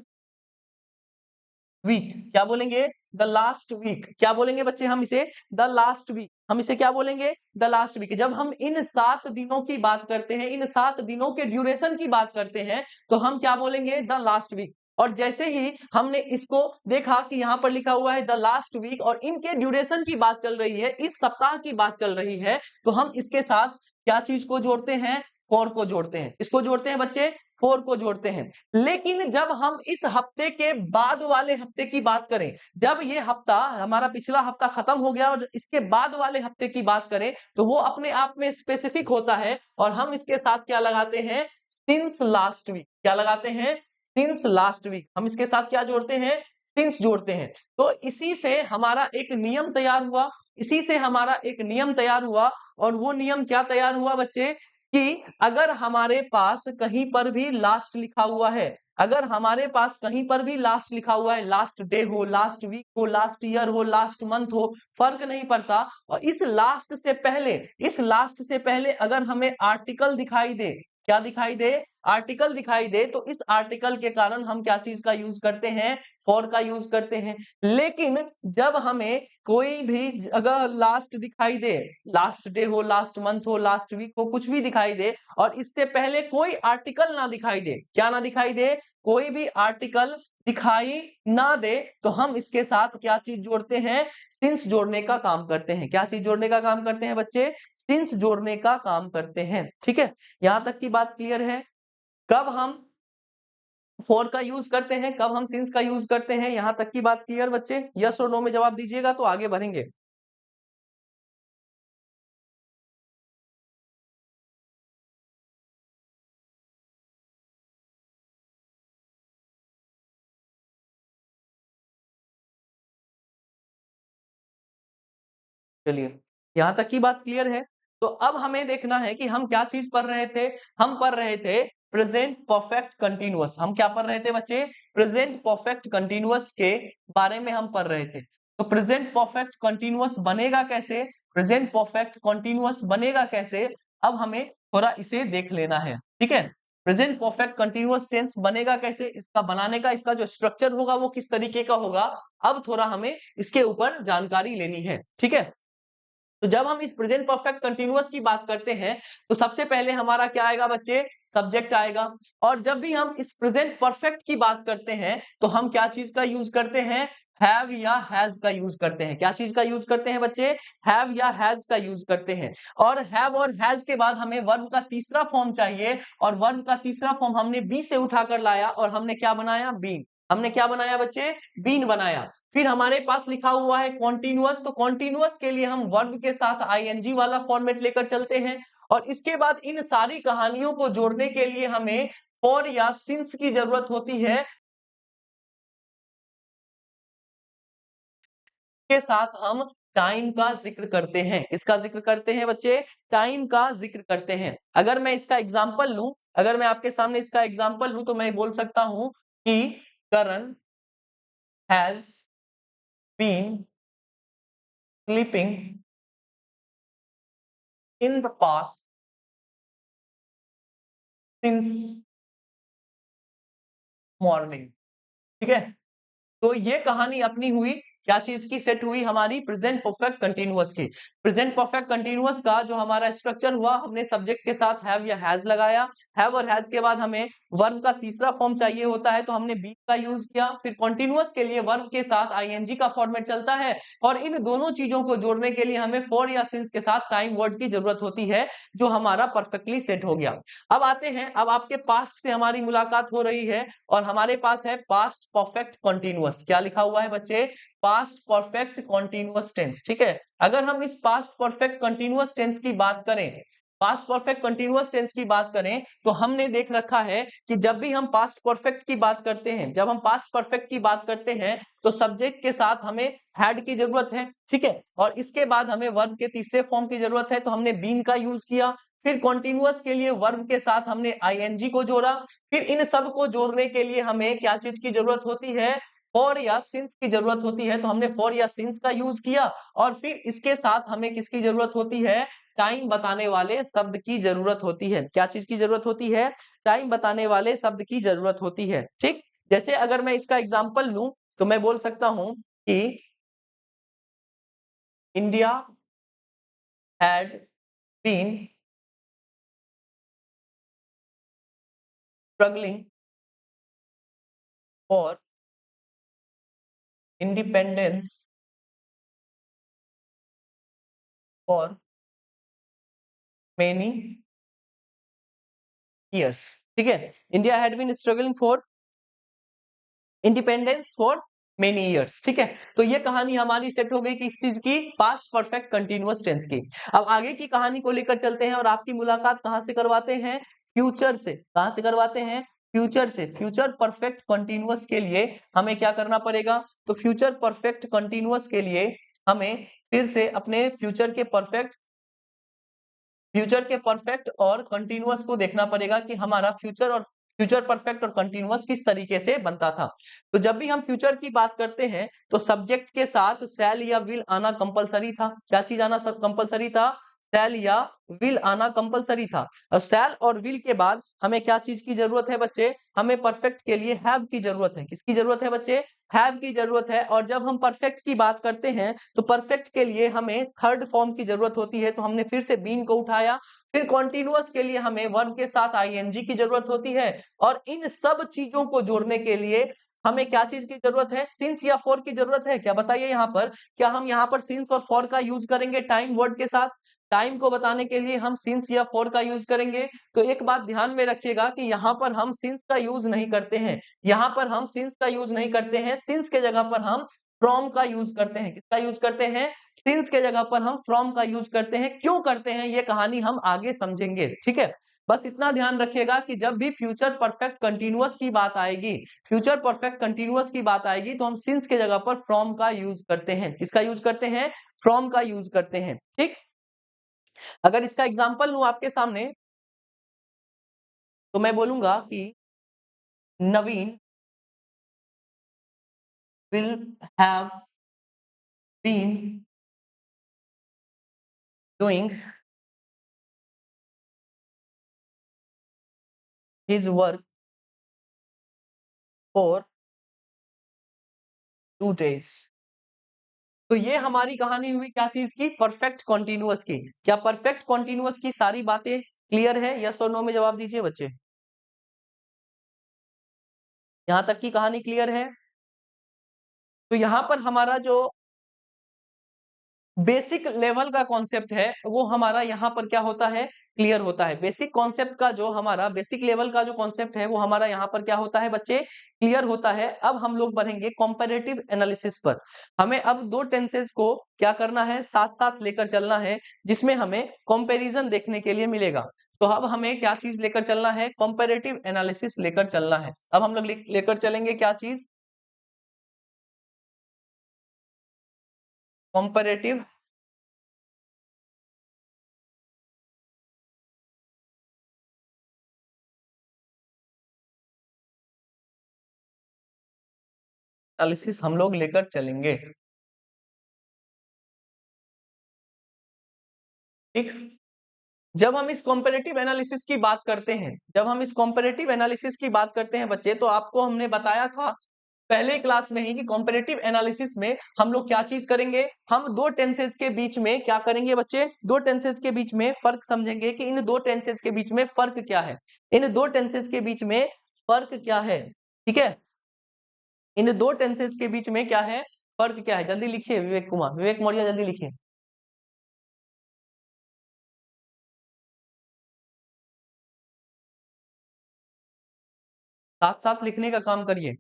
week. क्या बोलेंगे? The last week. क्या बोलेंगे बच्चे हम इसे? The last week. हम इसे क्या बोलेंगे? The last week. जब हम इन 7 दिनों की बात करते हैं, इन 7 दिनों के ड्यूरेशन की बात करते हैं, तो हम क्या बोलेंगे? The last week. और जैसे ही हमने इसको देखा कि यहाँ पर लिखा हुआ है द लास्ट वीक और इनके ड्यूरेशन की बात चल रही है, इस सप्ताह की बात चल रही है, तो हम इसके साथ क्या चीज को जोड़ते हैं? फॉर को जोड़ते हैं। इसको जोड़ते हैं बच्चे? फॉर को जोड़ते हैं। लेकिन जब हम इस हफ्ते के बाद वाले हफ्ते की बात करें, जब ये हफ्ता, हमारा पिछला हफ्ता खत्म हो गया और इसके बाद वाले हफ्ते की बात करें, तो वो अपने आप में स्पेसिफिक होता है और हम इसके साथ क्या लगाते हैं? Since last week. क्या लगाते हैं? Since last week. हम इसके साथ क्या जोड़ते हैं? सिंस जोड़ते हैं। तो इसी से हमारा एक नियम तैयार हुआ, इसी से हमारा एक नियम तैयार हुआ, और वो नियम क्या तैयार हुआ बच्चे, कि अगर हमारे पास कहीं पर भी लास्ट लिखा हुआ है, अगर हमारे पास कहीं पर भी लास्ट लिखा हुआ है, लास्ट डे हो, लास्ट वीक हो, लास्ट ईयर हो, लास्ट मंथ हो, फर्क नहीं पड़ता, और इस लास्ट से पहले अगर हमें आर्टिकल दिखाई दे, क्या दिखाई दे, आर्टिकल दिखाई दे, तो इस आर्टिकल के कारण हम क्या चीज का यूज करते हैं, फॉर का यूज करते हैं। लेकिन जब हमें कोई भी अगर लास्ट दिखाई दे, लास्ट डे हो, लास्ट मंथ हो, लास्ट वीक हो, कुछ भी दिखाई दे, और इससे पहले कोई आर्टिकल ना दिखाई दे, क्या ना दिखाई दे, कोई भी आर्टिकल दिखाई ना दे, तो हम इसके साथ क्या चीज जोड़ते हैं, सिंस जोड़ने का काम करते हैं। क्या चीज जोड़ने का काम करते हैं बच्चे, सिंस जोड़ने का काम करते हैं। ठीक है, यहां तक की बात क्लियर है। कब हम फॉर का यूज करते हैं, कब हम सिंस का यूज करते हैं, यहां तक की बात क्लियर बच्चे, यस और नो में जवाब दीजिएगा तो आगे बढ़ेंगे। चलिए, यहां तक की बात क्लियर है। तो अब हमें देखना है कि हम क्या चीज पढ़ रहे थे, हम पढ़ रहे थे प्रेजेंट परफेक्ट कंटिन्यूअस। हम क्या पढ़ रहे थे बच्चे, प्रेजेंट परफेक्ट कंटिन्यूअस के बारे में हम पढ़ रहे थे। तो प्रेजेंट परफेक्ट कंटिन्यूअस बनेगा कैसे, प्रेजेंट परफेक्ट कंटिन्यूअस बनेगा कैसे, अब हमें थोड़ा इसे देख लेना है। ठीक है, प्रेजेंट परफेक्ट कंटिन्यूअस टेंस बनेगा कैसे, इसका बनाने का, इसका जो स्ट्रक्चर होगा वो किस तरीके का होगा, अब थोड़ा हमें इसके ऊपर जानकारी लेनी है। ठीक है, तो जब हम इस प्रेजेंट परफेक्ट कंटीन्यूअस की बात करते हैं, तो सबसे पहले हमारा क्या आएगा बच्चे, सब्जेक्ट आएगा। और जब भी हम इस प्रेजेंट परफेक्ट की बात करते हैं, तो हम क्या चीज का यूज करते हैं, हैव या हैज का यूज करते हैं। क्या चीज का यूज करते हैं बच्चे, हैव या हैज का यूज करते हैं। और हैव और हैज के बाद हमें वर्ब का तीसरा फॉर्म चाहिए, और वर्ब का तीसरा फॉर्म हमने बी से उठाकर लाया, और हमने क्या बनाया, बीन। हमने क्या बनाया बच्चे, बीन बनाया। फिर हमारे पास लिखा हुआ है कॉन्टिन्यूअस, तो कॉन्टिन्यूअस के लिए हम वर्ब के साथ आईएनजी वाला फॉर्मेट लेकर चलते हैं। और इसके बाद इन सारी कहानियों को जोड़ने के लिए हमें फॉर या सिंस की जरूरत होती है, के साथ हम टाइम का जिक्र करते हैं। इसका जिक्र करते हैं बच्चे, टाइम का जिक्र करते हैं। अगर मैं इसका एग्जाम्पल लूं, अगर मैं आपके सामने इसका एग्जाम्पल लूं, तो मैं बोल सकता हूं कि Karan has been sleeping in the past since morning. ठीक है, तो ये कहानी अपनी हुई, क्या चीज की, सेट हुई हमारी प्रेजेंट परफेक्ट कंटीन्यूअस की। प्रेजेंट परफेक्ट कंटीन्यूअस का जो हमारा स्ट्रक्चर हुआ, हमने सब्जेक्ट के साथ हैव या हैज लगाया, हैव और हैज के बाद हमें वर्ब का तीसरा फॉर्म चाहिए होता है, तो हमने बी का यूज किया। फिर कंटीन्यूअस के लिए वर्ब के साथ आईएनजी का फॉर्मेट चलता है, और इन दोनों चीजों को जोड़ने के लिए हमें फॉर या सिंस के साथ टाइम वर्ड की जरूरत होती है, जो हमारा परफेक्टली सेट हो गया। अब आते हैं, अब आपके पास्ट से हमारी मुलाकात हो रही है, और हमारे पास है पास्ट परफेक्ट कंटीन्यूअस। क्या लिखा हुआ है बच्चे, पास्ट परफेक्ट कंटीन्यूअस टेंस। ठीक है, अगर हम इस पास्ट परफेक्ट कंटीन्यूअस टेंस की बात करें, पास्ट परफेक्ट कंटीन्यूअस टेंस की बात करें, तो हमने देख रखा है कि जब भी हम पास्ट परफेक्ट की बात करते हैं, जब हम पास्ट परफेक्ट की बात करते हैं, तो सब्जेक्ट के साथ हमें हैड की जरूरत है। ठीक है, और इसके बाद हमें वर्ब के तीसरे फॉर्म की जरूरत है, तो हमने बीन का यूज किया। फिर कॉन्टिन्यूअस के लिए वर्ब के साथ हमने आईएनजी को जोड़ा। फिर इन सब को जोड़ने के लिए हमें क्या चीज की जरूरत होती है, फॉर या सिंस की जरूरत होती है, तो हमने फॉर या सिंस का यूज किया। और फिर इसके साथ हमें किसकी जरूरत होती है, टाइम बताने वाले शब्द की जरूरत होती है। क्या चीज की जरूरत होती है, टाइम बताने वाले शब्द की जरूरत होती है। ठीक, जैसे अगर मैं इसका एग्जाम्पल लूं, तो मैं बोल सकता हूं कि India had been struggling for independence for many years. ठीक है, India had been struggling for independence for many years. ठीक है, तो ये कहानी हमारी सेट हो गई कि इस चीज की, पास्ट परफेक्ट कंटीन्यूअस टेंस की। अब आगे की कहानी को लेकर चलते हैं, और आपकी मुलाकात कहां से करवाते हैं, फ्यूचर से। कहां से करवाते हैं, फ्यूचर से, फ्यूचर परफेक्ट कंटीन्यूअस के लिए हमें क्या करना पड़ेगा? तो फ्यूचर परफेक्ट कंटीन्यूअस के लिए हमें फिर से अपने फ्यूचर के परफेक्ट और कंटीन्यूअस को देखना पड़ेगा कि हमारा फ्यूचर परफेक्ट और कंटीन्यूअस किस तरीके से बनता था। तो जब भी हम फ्यूचर की बात करते हैं तो सब्जेक्ट के साथ शैल या विल आना कंपलसरी था। क्या चीज आना सब कंपलसरी था? शैल या विल आना कंपलसरी था। और शैल और विल के बाद हमें क्या चीज की जरूरत है बच्चे? हमें परफेक्ट के लिए हैव की जरूरत है। किसकी जरूरत है बच्चे? हैव की जरूरत है। और जब हम परफेक्ट की बात करते हैं तो परफेक्ट के लिए हमें थर्ड फॉर्म की जरूरत होती है, तो हमने फिर से बीन को उठाया। फिर कॉन्टिन्यूअस के लिए हमें वर्ब के साथ आईएनजी की जरूरत होती है। और इन सब चीजों को जोड़ने के लिए हमें क्या चीज की जरूरत है? सिंस या फॉर की जरूरत है। क्या बताइए यहाँ पर? क्या हम यहाँ पर सिंस और फॉर का यूज करेंगे टाइम वर्ड के साथ? टाइम को बताने के लिए हम सिंस या फॉर का यूज करेंगे। तो एक बात ध्यान में रखिएगा कि यहाँ पर हम सिंस का यूज नहीं करते हैं। यहाँ पर हम सिंस का यूज नहीं करते हैं। सिंस के जगह पर हम फ्रॉम का यूज करते हैं। किसका यूज करते हैं? सिंस के जगह पर हम फ्रॉम का यूज करते हैं। क्यों करते हैं ये कहानी हम आगे समझेंगे, ठीक है। बस इतना ध्यान रखिएगा कि जब भी फ्यूचर परफेक्ट कंटीन्यूअस की बात आएगी, फ्यूचर परफेक्ट कंटीन्यूअस की बात आएगी तो हम सिंस के जगह पर फ्रॉम का यूज करते हैं। किसका यूज करते हैं? फ्रॉम का यूज करते हैं, ठीक। अगर इसका एग्जाम्पल लूं आपके सामने तो मैं बोलूंगा कि Naveen will have been doing his work for 2 days। तो ये हमारी कहानी हुई क्या चीज की? परफेक्ट कॉन्टिन्यूअस की। क्या परफेक्ट कॉन्टिन्यूअस की सारी बातें क्लियर है? यस और नो में जवाब दीजिए बच्चे। यहां तक की कहानी क्लियर है? तो यहां पर हमारा जो बेसिक लेवल का कॉन्सेप्ट है वो हमारा यहाँ पर क्या होता है? क्लियर होता है। बेसिक कॉन्सेप्ट का जो हमारा बेसिक लेवल का जो कॉन्सेप्ट है वो हमारा यहाँ पर क्या होता है बच्चे? क्लियर होता है। अब हम लोग बढ़ेंगे कंपैरेटिव एनालिसिस पर। हमें अब दो टेंसेस को क्या करना है? साथ साथ लेकर चलना है, जिसमें हमें कंपैरिजन देखने के लिए मिलेगा। तो अब हमें क्या चीज लेकर चलना है? कंपैरेटिव एनालिसिस लेकर चलना है। अब हम लोग लेकर चलेंगे क्या चीज? कंपैरेटिव एनालिसिस हम लोग लेकर चलेंगे, ठीक। जब हम इस कॉम्पेरेटिव एनालिसिस की बात करते हैं, जब हम इस कॉम्पेरेटिव एनालिसिस की बात करते हैं बच्चे, तो आपको हमने बताया था पहले क्लास में ही कि कॉम्पेरेटिव एनालिसिस में हम लोग क्या चीज करेंगे? हम दो टेंसेस के बीच में क्या करेंगे बच्चे? दो टेंसेस के बीच में फर्क समझेंगे कि इन दो टेंसेस के बीच में फर्क क्या है। इन दो टेंसेस के बीच में फर्क क्या है, ठीक है। इन दो टेंसेस के बीच में क्या है? फर्क क्या है? जल्दी लिखिए विवेक कुमार, विवेक मौर्य जल्दी लिखिए। साथ साथ लिखने का काम करिए।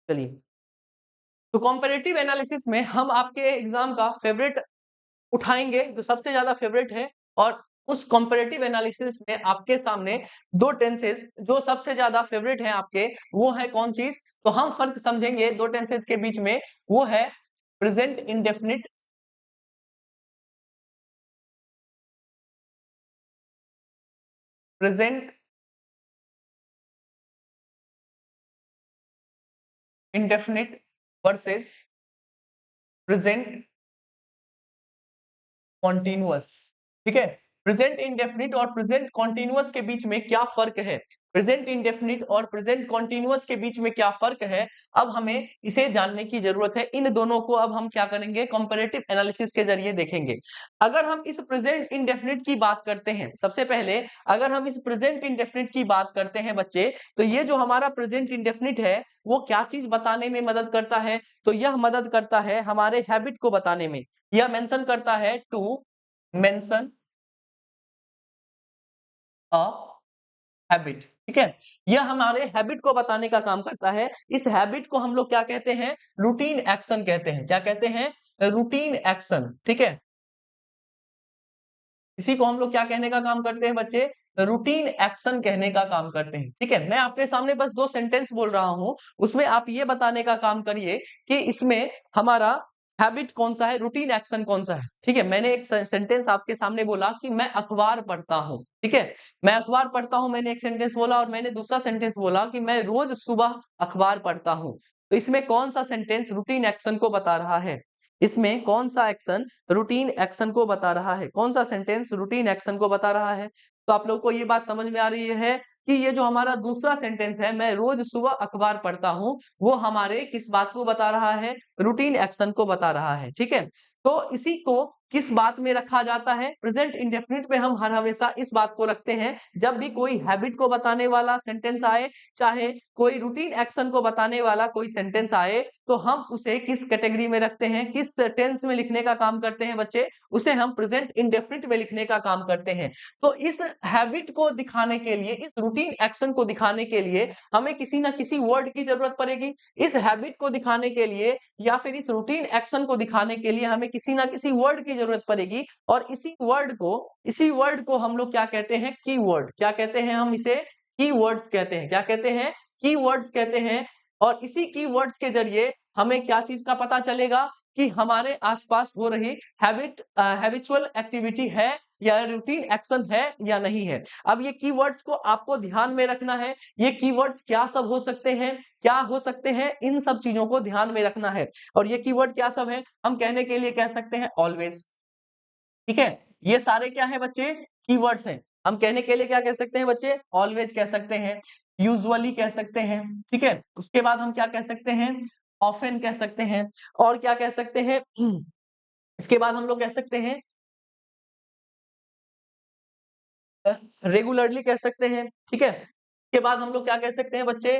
चलिए, तो कॉम्पेरेटिव एनालिसिस में हम आपके एग्जाम का फेवरेट उठाएंगे जो सबसे ज्यादा फेवरेट है। और उस कॉम्पेरेटिव एनालिसिस में आपके सामने दो टेंसेस जो सबसे ज्यादा फेवरेट है आपके, वो है कौन चीज? तो हम फर्क समझेंगे दो टेंसेस के बीच में, वो है present indefinite, present indefinite versus present continuous, ठीक है। प्रेजेंट इंडेफिनिट और प्रेजेंट कॉन्टिन्यूअस के बीच में क्या फर्क है? प्रेजेंट इंडेफिनिट और प्रेजेंट कॉन्टिन्यूअस के बीच में क्या फर्क है, अब हमें इसे जानने की जरूरत है। इन दोनों को अब हम क्या करेंगे, कंपैरेटिव एनालिसिस के जरिए देखेंगे। अगर हम इस प्रेजेंट इंडेफिनिट की बात करते हैं, सबसे पहले अगर हम इस प्रेजेंट इंडेफिनिट की बात करते हैं बच्चे, तो ये जो हमारा प्रेजेंट इंडेफिनिट है वो क्या चीज बताने में मदद करता है, तो यह मदद करता है हमारे हैबिट को बताने में। यह मेंशन करता है टू मेंशन अ हैबिट, ठीक है। यह हमारे हैबिट को बताने का काम करता है। इस हैबिट को हम लोग क्या कहते हैं, रूटीन एक्शन कहते हैं। क्या कहते हैं, रूटीन एक्शन, ठीक है। इसी को हम लोग क्या कहने का काम करते हैं बच्चे, रूटीन एक्शन कहने का काम करते हैं, ठीक है। मैं आपके सामने बस दो सेंटेंस बोल रहा हूं, उसमें आप ये बताने का काम करिए कि इसमें हमारा हैबिट कौन सा है, रूटीन एक्शन कौन सा है, ठीक है। मैंने एक सेंटेंस आपके सामने बोला कि मैं अखबार पढ़ता हूं, ठीक है। मैं अखबार पढ़ता हूं, मैंने एक सेंटेंस बोला, और मैंने दूसरा सेंटेंस बोला कि मैं रोज सुबह अखबार पढ़ता हूं। तो इसमें कौन सा सेंटेंस रूटीन एक्शन को बता रहा है, इसमें कौन सा एक्शन रूटीन एक्शन को बता रहा है, कौन सा सेंटेंस रूटीन एक्शन को बता रहा है। तो आप लोग को ये बात समझ में आ रही है कि ये जो हमारा दूसरा सेंटेंस है, मैं रोज सुबह अखबार पढ़ता हूं, वो हमारे किस बात को बता रहा है, रूटीन एक्शन को बता रहा है, ठीक है। तो इसी को किस बात में रखा जाता है, प्रेजेंट इंडेफिनिट में हम हर हमेशा इस बात को रखते हैं, जब भी कोई हैबिट को बताने वाला सेंटेंस आए, चाहे कोई रूटीन एक्शन को बताने वाला कोई सेंटेंस आए, तो हम उसे किस कैटेगरी में रखते हैं, किस टेंस में लिखने का काम करते हैं बच्चे, उसे हम प्रेजेंट इंडेफिनिट में लिखने का काम करते हैं। तो इस हैबिट को दिखाने के लिए, इस रूटीन एक्शन को दिखाने के लिए हमें किसी ना किसी वर्ड की जरूरत पड़ेगी। इस हैबिट को दिखाने के लिए या फिर इस रूटीन एक्शन को दिखाने के लिए हमें किसी ना किसी वर्ड की जरूरत पड़ेगी, और इसी वर्ड को हम लोग क्या कहते हैं, कीवर्ड। क्या कहते हैं हम इसे, कीवर्ड्स कहते हैं। क्या कहते हैं, कीवर्ड्स कहते हैं। और इसी कीवर्ड्स के जरिए हमें क्या चीज का पता चलेगा कि हमारे आसपास हो रही हैबिचुअल एक्टिविटी है या रूटीन एक्शन है या नहीं है। अब ये कीवर्ड्स को आपको ध्यान में रखना है। ये कीवर्ड्स क्या सब हो सकते हैं, क्या हो सकते हैं, इन सब चीजों को ध्यान में रखना है। और ये कीवर्ड क्या सब है, हम कहने के लिए कह सकते हैं ऑलवेज, ठीक है। ये सारे क्या है बच्चे, कीवर्ड्स हैं। हम कहने के लिए क्या कह सकते हैं बच्चे, ऑलवेज कह सकते हैं, यूजुअली कह सकते हैं, ठीक है। उसके बाद हम क्या कह सकते हैं, ऑफन कह सकते हैं, और क्या कह सकते हैं, इसके बाद हम लोग कह सकते हैं रेगुलरली कह सकते हैं, ठीक है। इसके बाद हम लोग क्या कह सकते हैं बच्चे,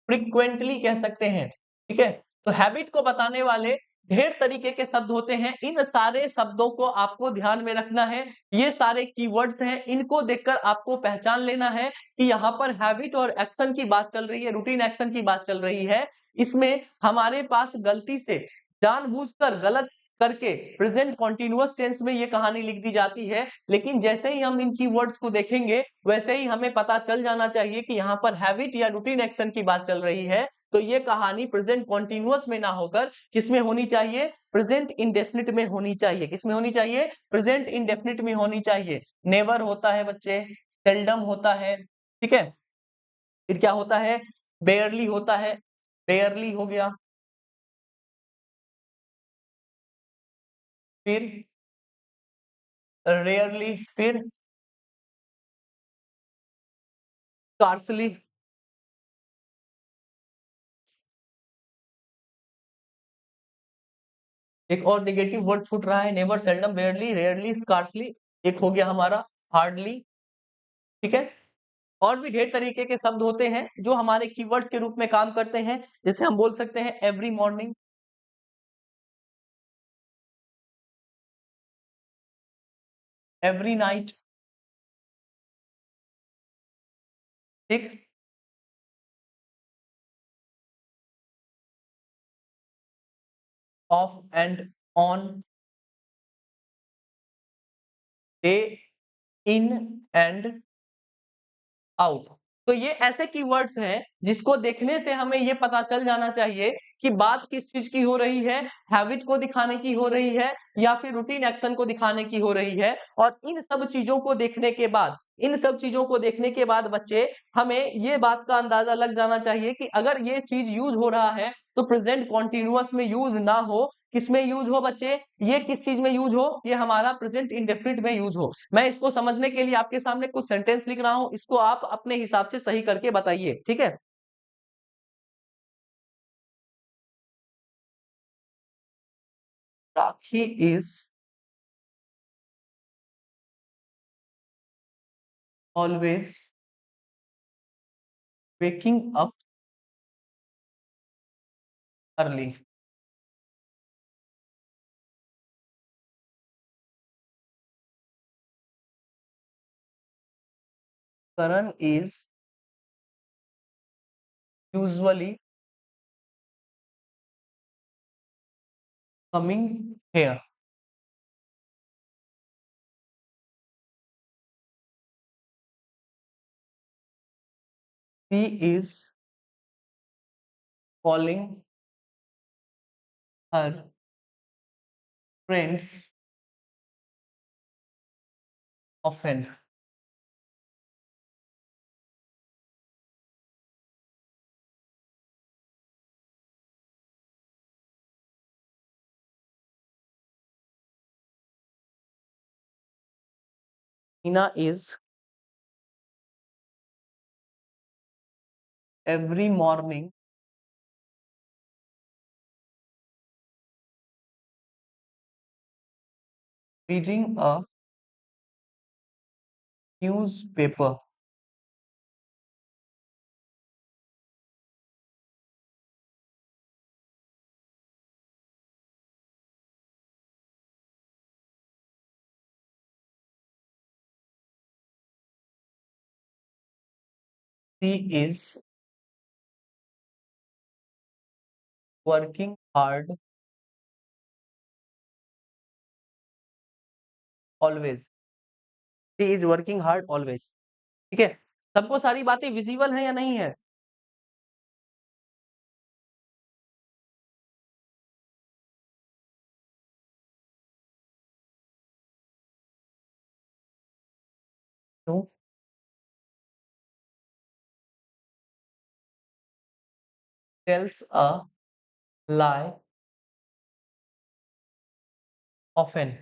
फ्रिक्वेंटली कह सकते हैं, ठीक है। तो हैबिट को बताने वाले ढेर तरीके के शब्द होते हैं। इन सारे शब्दों को आपको ध्यान में रखना है। ये सारे कीवर्ड्स हैं, इनको देखकर आपको पहचान लेना है कि यहाँ पर हैबिट और एक्शन की बात चल रही है, रूटीन एक्शन की बात चल रही है। इसमें हमारे पास गलती से जानबूझकर गलत करके प्रेजेंट कॉन्टिन्यूअस टेंस में ये कहानी लिख दी जाती है। लेकिन जैसे ही हम इन कीवर्ड्स को देखेंगे, वैसे ही हमें पता चल जाना चाहिए कि यहाँ पर हैबिट या रूटीन एक्शन की बात चल रही है। तो ये कहानी प्रेजेंट कॉन्टिन्यूअस में ना होकर किसमें होनी चाहिए, प्रेजेंट इंडेफिनिट में होनी चाहिए। किसमें होनी चाहिए, प्रेजेंट इंडेफिनिट में होनी चाहिए। नेवर होता है बच्चे, सेल्डम होता है, ठीक है। फिर क्या होता है, बेयरली होता है, बेयरली हो गया। फिर रेयरली, फिर स्कार्सली। एक और नेगेटिव वर्ड छूट रहा है, नेवर, सेल्डम, बेयरली, रेयरली, स्कार्सली। एक हो गया हमारा हार्डली, ठीक है। और भी ढेर तरीके के शब्द होते हैं जो हमारे कीवर्ड्स के रूप में काम करते हैं। जैसे हम बोल सकते हैं एवरी मॉर्निंग, एवरी नाइट, ठीक। Of and on, day in and out. तो ये ऐसे कीवर्ड्स हैं जिसको देखने से हमें ये पता चल जाना चाहिए कि बात किस चीज की हो रही है, हैबिट को दिखाने की हो रही है या फिर रूटीन एक्शन को दिखाने की हो रही है। और इन सब चीजों को देखने के बाद, इन सब चीजों को देखने के बाद बच्चे, हमें ये बात का अंदाजा लग जाना चाहिए कि अगर ये चीज यूज हो रहा है तो प्रेजेंट कॉन्टिन्यूअस में यूज ना हो, किस में यूज हो बच्चे, ये किस चीज में यूज हो, ये हमारा प्रेजेंट इंडेफिनिट में यूज हो। मैं इसको समझने के लिए आपके सामने कुछ सेंटेंस लिख रहा हूं, इसको आप अपने हिसाब से सही करके बताइए, ठीक है। Rakhi is always waking up early. Karan is usually coming here. She is calling her friends often. Ina is every morning reading a newspaper. She is working hard always. She is working hard always. ठीक है, सबको सारी बातें विजिबल है या नहीं है? No. Tells a lie often.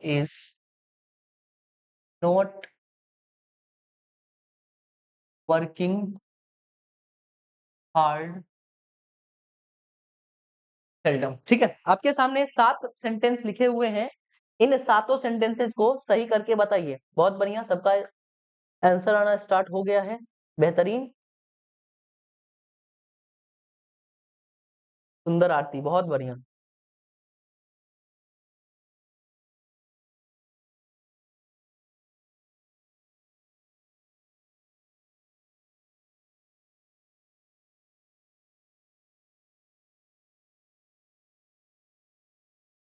Is not working hard seldom. ठीक है, आपके सामने 7 सेंटेंस लिखे हुए हैं, इन सातों सेंटेंसेस को सही करके बताइए। बहुत बढ़िया, सबका आंसर आना स्टार्ट हो गया है, बेहतरीन। सुंदर आरती, बहुत बढ़िया।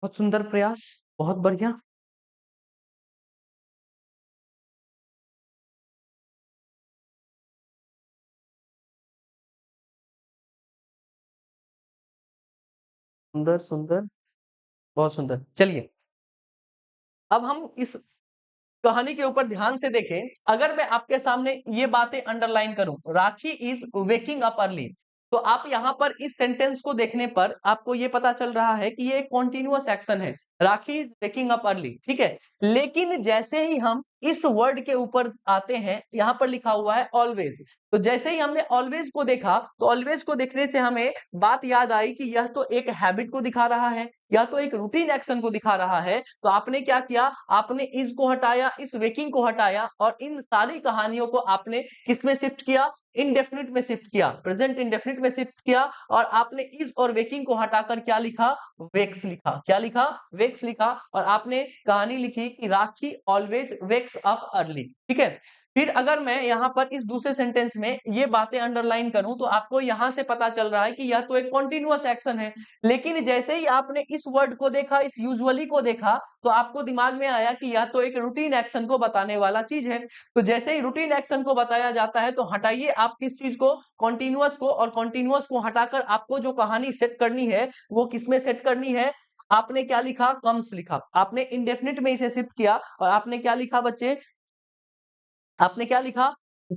बहुत सुंदर प्रयास, बहुत बढ़िया। सुंदर सुंदर, बहुत सुंदर। चलिए, अब हम इस कहानी के ऊपर ध्यान से देखें। अगर मैं आपके सामने ये बातें अंडरलाइन करूं, राखी इज वेकिंग अप अर्ली, तो आप यहां पर इस सेंटेंस को देखने पर आपको ये पता चल रहा है कि ये एक कॉन्टिन्यूअस एक्शन है। Rakhi is waking up early, ठीक है। लेकिन जैसे ही हम इस वर्ड के ऊपर आते हैं, यहां पर लिखा हुआ है ऑलवेज, तो जैसे ही हमने ऑलवेज को देखा, तो ऑलवेज को देखने से हमें बात याद आई कि यह तो एक हैबिट को दिखा रहा है, या तो एक रूटीन एक्शन को दिखा रहा है। तो आपने क्या किया, आपने इज को हटाया, इस वेकिंग को हटाया, और इन सारी कहानियों को आपने किस में शिफ्ट किया, इंडेफिनिट में शिफ्ट किया, प्रेजेंट इंडेफिनिट में शिफ्ट किया। और आपने इज और वेकिंग को हटाकर क्या लिखा, वेक्स लिखा। क्या लिखा, वेक्स लिखा। और आपने कहानी लिखी कि राखी ऑलवेज वेक्स अप अर्ली, ठीक है। फिर अगर मैं यहाँ पर इस दूसरे सेंटेंस में ये बातें अंडरलाइन करूं, तो आपको यहां से पता चल रहा है कि यह तो एक कॉन्टिन्यूअस एक्शन है। लेकिन जैसे ही आपने इस वर्ड को देखा, इस यूजुअली को देखा, तो आपको दिमाग में आया कि यह तो एक रूटीन एक्शन को बताने वाला चीज है। तो जैसे ही रूटीन एक्शन को बताया जाता है, तो हटाइए आप किस चीज को, कॉन्टिन्यूअस को, और कॉन्टिन्यूअस को हटाकर आपको जो कहानी सेट करनी है वो किसमें सेट करनी है, आपने क्या लिखा, कम्स लिखा। आपने इंडेफिनिट में इसे शिफ्ट किया और आपने क्या लिखा बच्चे, आपने क्या लिखा,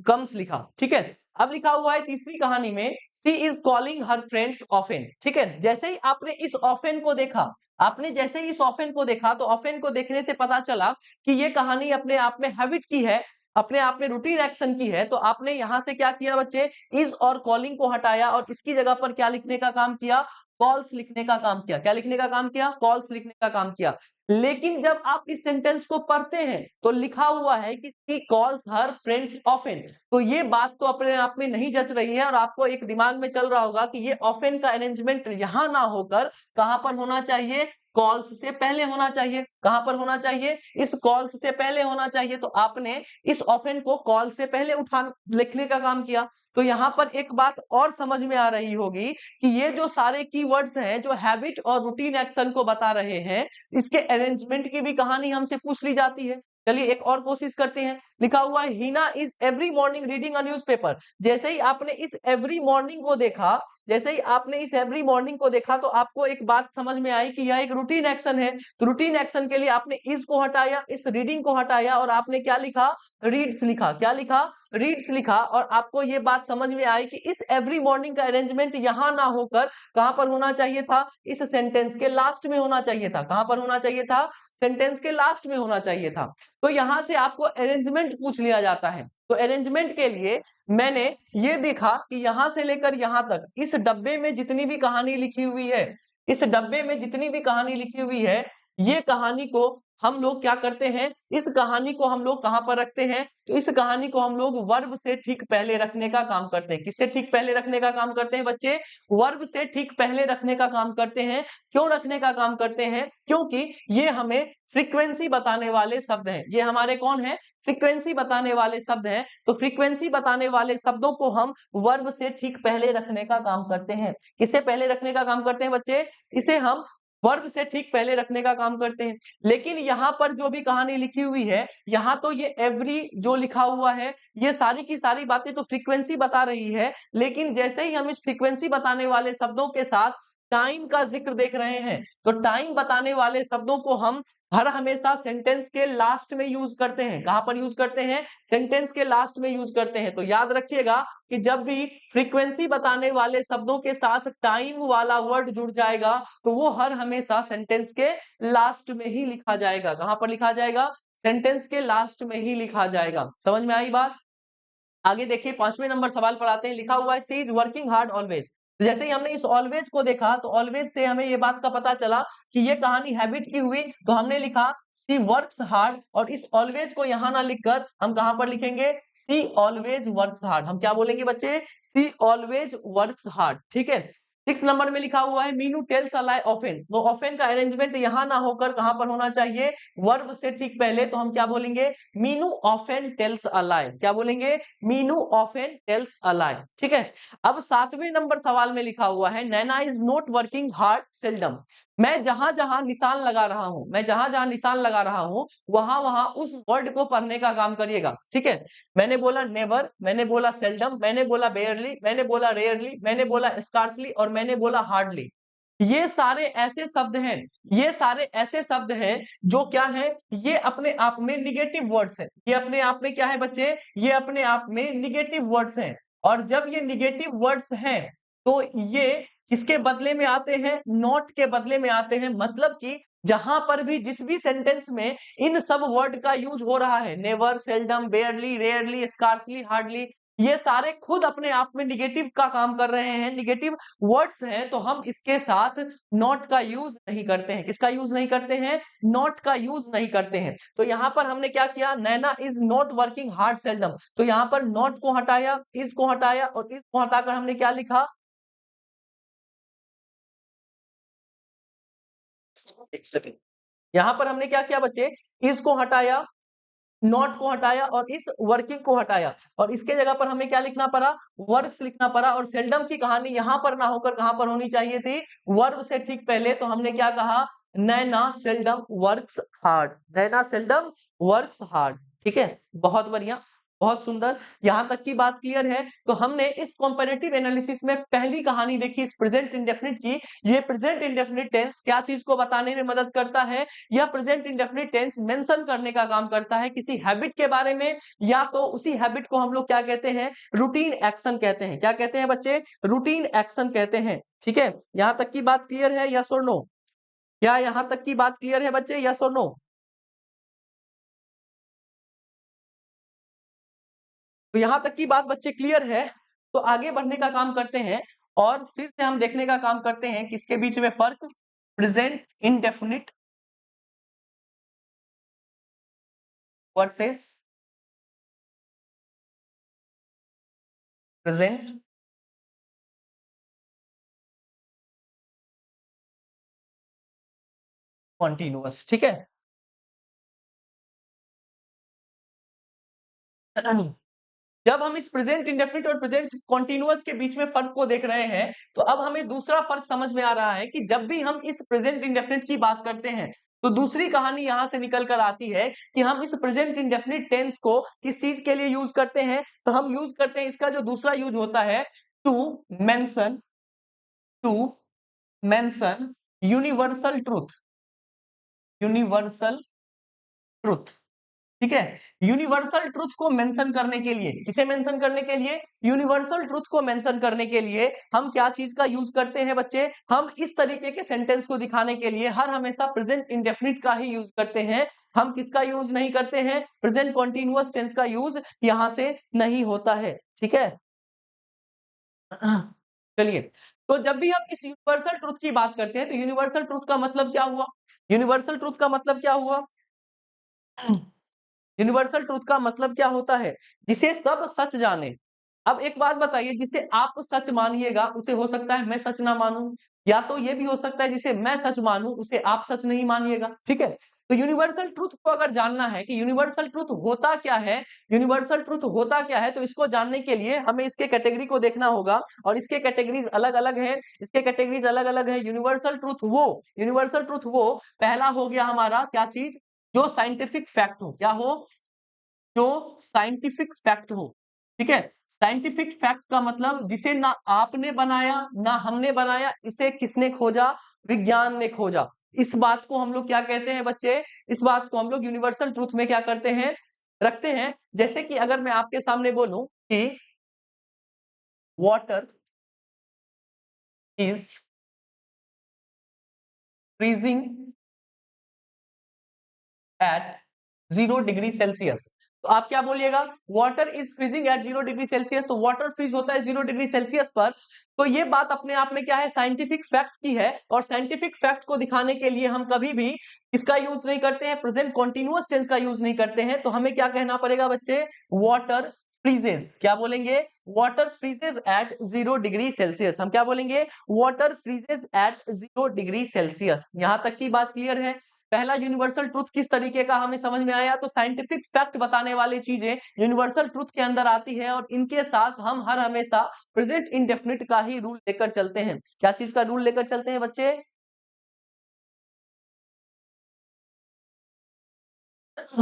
कम्स लिखा। ठीक है, अब लिखा हुआ है तीसरी कहानी में, she is calling her friends often. ठीक है, जैसे ही आपने इस ऑफन को देखा, आपने जैसे ही इस ऑफन को देखा, तो ऑफन को देखने से पता चला कि ये कहानी अपने आप में हैबिट की है, अपने आप में रूटीन एक्शन की है। तो आपने यहां से क्या किया बच्चे, इज और कॉलिंग को हटाया और इसकी जगह पर क्या लिखने का काम किया, कॉल्स लिखने का काम किया। क्या लिखने का काम किया, कॉल्स लिखने का काम किया। लेकिन जब आप इस सेंटेंस को पढ़ते हैं तो लिखा हुआ है कि she calls her friends often. तो ये बात तो अपने आप में नहीं जच रही है और आपको एक दिमाग में चल रहा होगा कि ये ऑफन का अरेंजमेंट यहां ना होकर कहां पर होना चाहिए, कॉल्स से पहले होना चाहिए। कहां पर होना चाहिए, इस कॉल्स से पहले होना चाहिए। तो आपने इस ऑफन को कॉल से पहले उठा लिखने का काम किया। तो यहां पर एक बात और समझ में आ रही होगी कि ये जो सारे कीवर्ड्स हैं जो हैबिट और रूटीन एक्शन को बता रहे हैं, इसके अरेंजमेंट की भी कहानी हमसे पूछ ली जाती है। चलिए एक और कोशिश करते हैं। लिखा हुआ है Heena is every morning reading a newspaper. जैसे ही आपने इस एवरी मॉर्निंग को देखा, जैसे ही आपने इस एवरी मॉर्निंग को देखा, तो आपको एक बात समझ में आई कि यह एक रूटीन एक्शन है। तो रूटीन एक्शन के लिए आपने इज को हटाया, इस रीडिंग को हटाया और आपने क्या लिखा, रीड्स लिखा। क्या लिखा, रीड्स लिखा। और आपको ये बात समझ में आई कि इस एवरी मॉर्निंग का अरेंजमेंट यहां ना होकर कहां पर होना चाहिए था, इस सेंटेंस के लास्ट में होना चाहिए था। कहां पर होना चाहिए था, सेंटेंस के लास्ट में होना चाहिए था। तो यहां से आपको अरेंजमेंट पूछ लिया जाता है। तो अरेंजमेंट के लिए मैंने ये देखा कि यहां से लेकर यहां तक इस डब्बे में जितनी भी कहानी लिखी हुई है, इस डब्बे में जितनी भी कहानी लिखी हुई है, ये कहानी को हम लोग क्या करते हैं, इस कहानी को हम लोग कहां पर रखते हैं, तो इस कहानी को हम लोग वर्ब से ठीक पहले रखने का काम करते हैं। किससे ठीक पहले रखने का काम करते हैं बच्चे, वर्ब से ठीक पहले रखने का काम करते हैं। क्यों रखने का काम करते हैं, क्योंकि ये हमें फ्रीक्वेंसी बताने वाले शब्द हैं। ये हमारे कौन है, फ्रीक्वेंसी बताने वाले शब्द हैं। तो फ्रीक्वेंसी बताने वाले शब्दों को हम वर्ब से ठीक पहले रखने का काम करते हैं। किससे पहले रखने का काम करते हैं बच्चे, इसे हम वर्ब से ठीक पहले रखने का काम करते हैं। लेकिन यहाँ पर जो भी कहानी लिखी हुई है, यहाँ तो ये एवरी जो लिखा हुआ है, ये सारी की सारी बातें तो फ्रीक्वेंसी बता रही है। लेकिन जैसे ही हम इस फ्रीक्वेंसी बताने वाले शब्दों के साथ टाइम का जिक्र देख रहे हैं, तो टाइम बताने वाले शब्दों को हम हर हमेशा सेंटेंस के लास्ट में यूज करते हैं। कहां पर यूज करते हैं, सेंटेंस के लास्ट में यूज करते हैं। तो याद रखिएगा कि जब भी फ्रीक्वेंसी बताने वाले शब्दों के साथ टाइम वाला वर्ड जुड़ जाएगा, तो वो हर हमेशा सेंटेंस के लास्ट में ही लिखा जाएगा। कहां पर लिखा जाएगा, सेंटेंस के लास्ट में ही लिखा जाएगा। समझ में आई बात। आगे देखिए 5वें नंबर सवाल पर आते हैं। लिखा हुआ है she is working hard always. जैसे ही हमने इस ऑलवेज को देखा, तो ऑलवेज से हमें ये बात का पता चला कि ये कहानी हैबिट की हुई। तो हमने लिखा सी वर्क्स हार्ड, और इस ऑलवेज को यहां ना लिखकर हम कहां पर लिखेंगे, सी ऑलवेज वर्क्स हार्ड। हम क्या बोलेंगे बच्चे, सी ऑलवेज वर्क्स हार्ड। ठीक है, 6 नंबर में लिखा हुआ है मीनू टेल्स अ लाई ऑफन। तो ऑफन का अरेंजमेंट यहां ना होकर कहां पर होना चाहिए, वर्ब से ठीक पहले। तो हम क्या बोलेंगे, मीनू ऑफन टेल्स अ लाई। क्या बोलेंगे, मीनू ऑफन टेल्स अ लाई। ठीक है, अब 7वें नंबर सवाल में लिखा हुआ है Naina is not working hard seldom. मैं जहां जहां निशान लगा रहा हूं, मैं जहां जहां निशान लगा रहा हूं, वहां वहां उस वर्ड को पढ़ने का काम करिएगा। ठीक है, मैंने बोला नेवर, मैंने बोला सेल्डम, मैंने बोला बेयरली, मैंने बोला रेयरली, मैंने बोला स्कार्सली और मैंने बोला हार्डली। ये सारे ऐसे शब्द हैं, ये सारे ऐसे शब्द हैं जो क्या है, ये अपने आप में निगेटिव वर्ड्स हैं। ये अपने आप में क्या है बच्चे, ये अपने आप में निगेटिव वर्ड्स हैं। और जब ये निगेटिव वर्ड्स हैं, तो ये किसके बदले में आते हैं, नॉट के बदले में आते हैं। मतलब कि जहां पर भी जिस भी सेंटेंस में इन सब वर्ड का यूज हो रहा है, never, seldom, बेयरली, rarely, scarcely, hardly, ये सारे खुद अपने आप में निगेटिव का काम कर रहे हैं, निगेटिव वर्ड्स हैं। तो हम इसके साथ नॉट का यूज नहीं करते हैं। किसका यूज नहीं करते हैं, नॉट का यूज नहीं करते हैं। तो यहां पर हमने क्या किया, Naina is not working hard seldom. तो यहां पर नॉट को हटाया, इज को हटाया और इज को हटाकर हमने क्या लिखा, एक सेकंड, यहां पर हमने क्या किया बच्चे, इज को हटाया, नॉट को हटाया और इस वर्किंग को हटाया। और इसके जगह पर हमें क्या लिखना पड़ा, वर्क्स लिखना पड़ा। और सेल्डम की कहानी यहां पर ना होकर कहां पर होनी चाहिए थी, वर्ब से ठीक पहले। तो हमने क्या कहा, नैना सेल्डम वर्क्स हार्ड, नैना सेल्डम वर्क्स हार्ड। ठीक है, बहुत बढ़िया। बहुत सुंदर, यहां तक की बात क्लियर है। तो हमने इस कंपैरेटिव एनालिसिस में पहली कहानी देखी इस प्रेजेंट इंडेफिनिट की। ये प्रेजेंट इंडेफिनिट टेंस क्या चीज को बताने में मदद करता है? यह प्रेजेंट इंडेफिनिट टेंस मेंशन करने का काम करता है किसी हैबिट के बारे में, या तो उसी हैबिट को हम लोग क्या कहते हैं? रूटीन एक्शन कहते हैं। क्या कहते हैं बच्चे? रूटीन एक्शन कहते हैं। ठीक है, यहां तक की बात क्लियर है? यस और नो? क्या यहां तक की बात क्लियर है बच्चे? यस और नो? तो यहां तक की बात बच्चे क्लियर है। तो आगे बढ़ने का काम करते हैं और फिर से हम देखने का काम करते हैं किसके बीच में फर्क? Present indefinite versus present continuous. ठीक है, जब हम इस प्रेजेंट इंडेफिनिट और प्रेजेंट कॉन्टिन्यूअस के बीच में फर्क को देख रहे हैं, तो अब हमें दूसरा फर्क समझ में आ रहा है कि जब भी हम इस प्रेजेंट इंडेफिनिट की बात करते हैं, तो दूसरी कहानी यहां से निकल कर आती है कि हम इस प्रेजेंट इंडेफिनिट टेंस को किस चीज के लिए यूज करते हैं? तो हम यूज करते हैं, इसका जो दूसरा यूज होता है, to mention to mention universal truth. Universal truth. ठीक है, यूनिवर्सल ट्रुथ को मेंशन करने के लिए, किसे मेंशन करने के लिए? यूनिवर्सल ट्रुथ को मेंशन करने के लिए हम क्या चीज का यूज करते हैं बच्चे? हम इस तरीके के सेंटेंस को दिखाने के लिए हर हमेशा प्रेजेंट इंडेफिनिट का ही यूज करते हैं। हम किसका यूज नहीं करते हैं? प्रेजेंट कॉन्टिन्यूअस टेंस का यूज यहां से नहीं होता है। ठीक है, चलिए, तो जब भी हम इस यूनिवर्सल ट्रुथ की बात करते हैं, तो यूनिवर्सल ट्रुथ का मतलब क्या हुआ? यूनिवर्सल ट्रुथ का मतलब क्या हुआ? यूनिवर्सल ट्रूथ का मतलब क्या होता है? जिसे सब सच जाने। अब एक बात बताइए, जिसे आप सच मानिएगा उसे हो सकता है मैं सच ना मानूं, या तो ये भी हो सकता है जिसे मैं सच मानूं उसे आप सच नहीं मानिएगा। ठीक है, तो यूनिवर्सल ट्रूथ को अगर जानना है कि यूनिवर्सल ट्रूथ होता क्या है, यूनिवर्सल ट्रूथ होता क्या है, तो इसको जानने के लिए हमें इसके कैटेगरी को देखना होगा, और इसके कैटेगरीज अलग अलग है। इसके कैटेगरीज अलग अलग है। यूनिवर्सल ट्रूथ वो पहला हो गया हमारा क्या चीज? जो साइंटिफिक फैक्ट हो। क्या हो? जो साइंटिफिक फैक्ट हो। ठीक है, साइंटिफिक फैक्ट का मतलब जिसे ना आपने बनाया ना हमने बनाया, इसे किसने खोजा? विज्ञान ने खोजा। इस बात को हम लोग क्या कहते हैं बच्चे? इस बात को हम लोग यूनिवर्सल ट्रूथ में क्या करते हैं? रखते हैं। जैसे कि अगर मैं आपके सामने बोलूं कि water is freezing at 0 degree Celsius, तो आप क्या बोलिएगा? Water is freezing at 0 degree Celsius. तो वाटर फ्रीज होता है 0 डिग्री सेल्सियस पर। तो ये बात अपने आप में क्या है? साइंटिफिक फैक्ट की है। और साइंटिफिक फैक्ट को दिखाने के लिए हम कभी भी इसका यूज नहीं करते हैं, प्रेजेंट कॉन्टिन्यूअस टेंस का यूज नहीं करते हैं। तो हमें क्या कहना पड़ेगा बच्चे? Water freezes. क्या बोलेंगे? Water freezes at 0 degree Celsius. हम क्या बोलेंगे? Water freezes at 0 degree Celsius. यहां तक की बात क्लियर है? पहला यूनिवर्सल ट्रुथ किस तरीके का हमें समझ में आया? तो साइंटिफिक फैक्ट बताने वाली चीजें यूनिवर्सल ट्रुथ के अंदर आती है, और इनके साथ हम हर हमेशा प्रेजेंट इंडेफिनिट का ही रूल लेकर चलते हैं। क्या चीज का रूल लेकर चलते हैं बच्चे?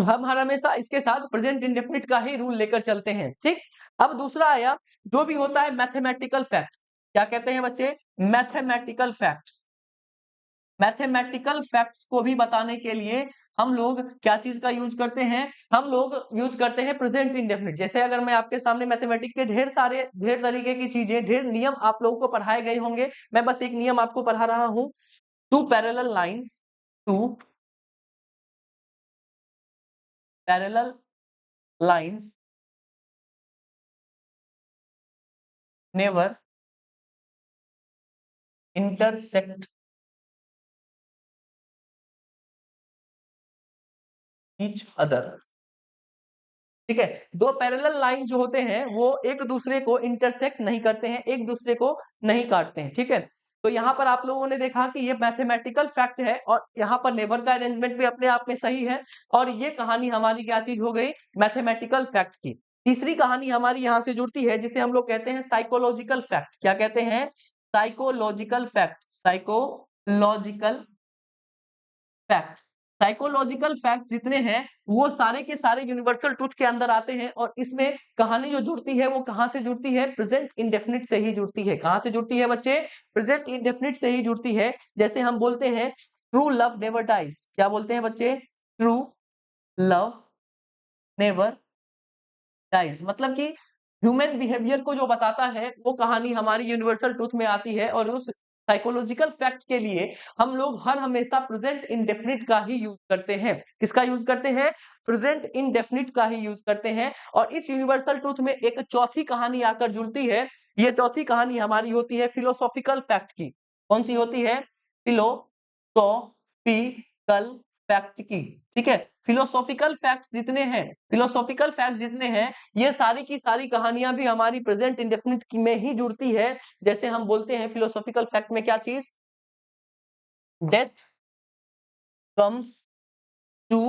हम हर हमेशा इसके साथ प्रेजेंट इंडेफिनिट का ही रूल लेकर चलते हैं। ठीक, अब दूसरा आया जो भी होता है मैथमेटिकल फैक्ट। क्या कहते हैं बच्चे? Mathematical fact. मैथमेटिकल फैक्ट्स को भी बताने के लिए हम लोग क्या चीज का यूज करते हैं? हम लोग यूज करते हैं प्रेजेंट इंडेफिनिट। जैसे अगर मैं आपके सामने मैथमेटिक्स के ढेर तरीके की चीजें, ढेर नियम आप लोगों को पढ़ाए गए होंगे, मैं बस एक नियम आपको पढ़ा रहा हूं। Two parallel lines two parallel lines never intersect each other. ठीक है, दो पैरेलल लाइन जो होते हैं वो एक दूसरे को इंटरसेक्ट नहीं करते हैं, एक दूसरे को नहीं काटते हैं। ठीक है, तो यहाँ पर आप लोगों ने देखा कि ये मैथमेटिकल फैक्ट है, और यहाँ पर नेबर का अरेंजमेंट भी अपने आप में सही है, और ये कहानी हमारी क्या चीज हो गई? मैथमेटिकल फैक्ट की। तीसरी कहानी हमारी यहाँ से जुड़ती है जिसे हम लोग कहते हैं साइकोलॉजिकल फैक्ट। क्या कहते हैं? Psychological fact. Psychological fact. Psychological fact जितने हैं वो सारे के सारे यूनिवर्सल ट्रूथ के अंदर आते हैं और इसमें कहानी जो जुड़ती है वो कहां से जुड़ती है? प्रेजेंट इंडेफिनिट से ही जुड़ती है। कहां से जुड़ती है बच्चे? प्रेजेंट इंडेफिनिट से ही जुड़ती है। जैसे हम बोलते हैं ट्रू लव नेवर डाइज। क्या बोलते हैं बच्चे? ट्रू लव नेवर डाइज, मतलब कि ह्यूमन बिहेवियर को जो बताता है वो कहानी हमारी यूनिवर्सल ट्रूथ में आती है और उस साइकोलॉजिकल फैक्ट के लिए हम लोग हर हमेशा प्रेजेंट इंडेफिनिट का ही यूज करते हैं। किसका यूज करते हैं? प्रेजेंट इंडेफिनिट का ही यूज करते हैं। और इस यूनिवर्सल ट्रूथ में एक चौथी कहानी आकर जुड़ती है। ये चौथी कहानी हमारी होती है फिलोसॉफिकल फैक्ट की। कौन सी होती है? फिलोसॉफिकल फैक्ट की। ठीक है, फिलोसॉफिकल फैक्ट्स जितने हैं, फिलोसॉफिकल फैक्ट जितने हैं, ये सारी की सारी कहानियां भी हमारी प्रेजेंट इंडेफिनिट में ही जुड़ती है। जैसे हम बोलते हैं फिलोसॉफिकल फैक्ट में क्या चीज? Death comes to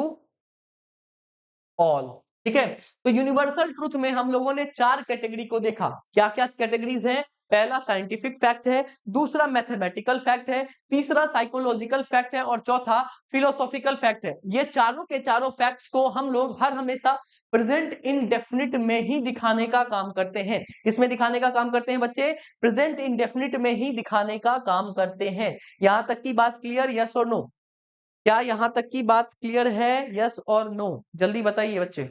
all. ठीक है, तो यूनिवर्सल ट्रूथ में हम लोगों ने चार कैटेगरी को देखा। क्या क्या कैटेगरीज हैं? पहला साइंटिफिक फैक्ट है, दूसरा मैथमेटिकल फैक्ट है, तीसरा साइकोलॉजिकल फैक्ट है और चौथा फिलोसॉफिकल फैक्ट है। ये चारों के चारों फैक्ट्स को हम लोग हर हमेशा प्रेजेंट इंडेफिनिट में ही दिखाने का काम करते हैं। किसमें दिखाने का काम करते हैं बच्चे? प्रेजेंट इंडेफिनिट में ही दिखाने का काम करते हैं। यहां तक की बात क्लियर? यस और नो? क्या यहां तक की बात क्लियर है? यस और नो? जल्दी बताइए बच्चे।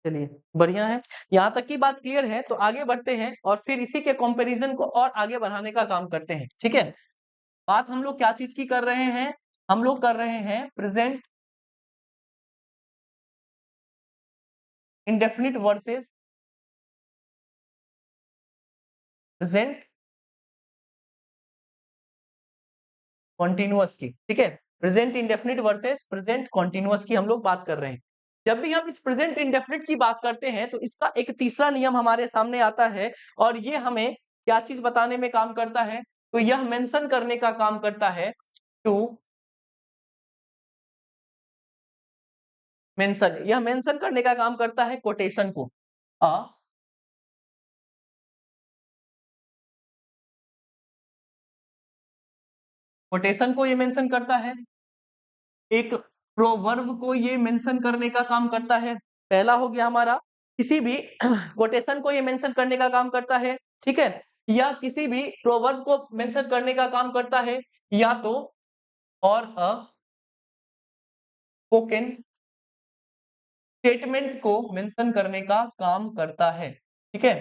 चलिए, बढ़िया है। यहाँ तक की बात क्लियर है तो आगे बढ़ते हैं और फिर इसी के कंपैरिजन को और आगे बढ़ाने का काम करते हैं। ठीक है, बात हम लोग क्या चीज की कर रहे हैं? हम लोग कर रहे हैं present indefinite versus present continuous की। ठीक है, present indefinite versus present continuous की हम लोग बात कर रहे हैं। जब भी हम इस प्रेजेंट इंडेफिनिट की बात करते हैं तो इसका एक तीसरा नियम हमारे सामने आता है और ये हमें क्या चीज बताने में काम करता है? तो यह मेंशन करने का काम करता है टू मेंशन। यह मेंशन करने का काम करता है कोटेशन को। अ कोटेशन को ये मेंशन करता है, एक प्रोवर्ब को ये मेंशन करने का काम करता है। पहला हो गया हमारा, किसी भी कोटेशन को ये मेंशन करने का काम करता है। ठीक है, या किसी भी प्रोवर्ब को मेंशन करने का काम करता है, या तो और अ स्पोकन स्टेटमेंट को मेंशन करने का काम करता है। ठीक है,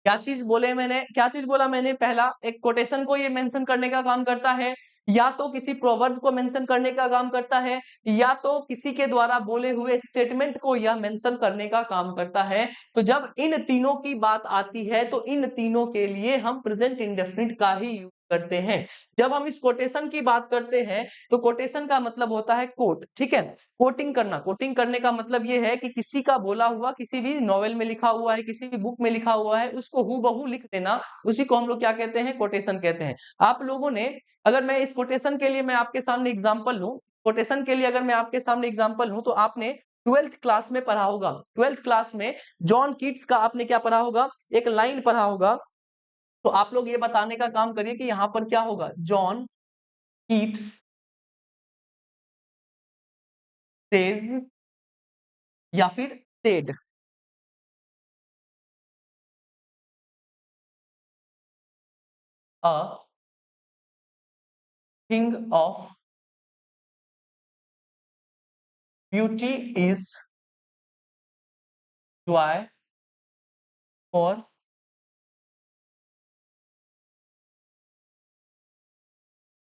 क्या चीज बोले मैंने? क्या चीज बोला मैंने? पहला, एक कोटेशन को ये मेंशन करने का काम करता है, या तो किसी प्रोवर्ब को मेंशन करने का काम करता है, या तो किसी के द्वारा बोले हुए स्टेटमेंट को यह मेंशन करने का काम करता है। तो जब इन तीनों की बात आती है तो इन तीनों के लिए हम प्रेजेंट इंडेफिनिट का ही यूज करते हैं। जब हम इस कोटेशन की बात करते हैं तो कोटेशन का मतलब होता है कोट। ठीक है, कोटिंग करना। कोटिंग करने का मतलब ये है कि किसी का बोला हुआ, किसी भी नॉवेल में लिखा हुआ है, किसी भी बुक में लिखा हुआ है, उसको हूबहू लिख देना, उसी को हम लोग क्या कहते हैं? कोटेशन कहते हैं। आप लोगों ने, अगर मैं इस कोटेशन के लिए मैं आपके सामने एग्जांपल लूं, कोटेशन के लिए अगर मैं आपके सामने एग्जांपल लूं, तो आपने ट्वेल्थ क्लास में पढ़ा होगा। ट्वेल्थ क्लास में जॉन कीट्स का आपने क्या पढ़ा होगा? एक लाइन पढ़ा होगा। तो आप लोग ये बताने का काम करिए कि यहाँ पर क्या होगा? जॉन कीट्स सेज या फिर said. A thing of beauty is Joy for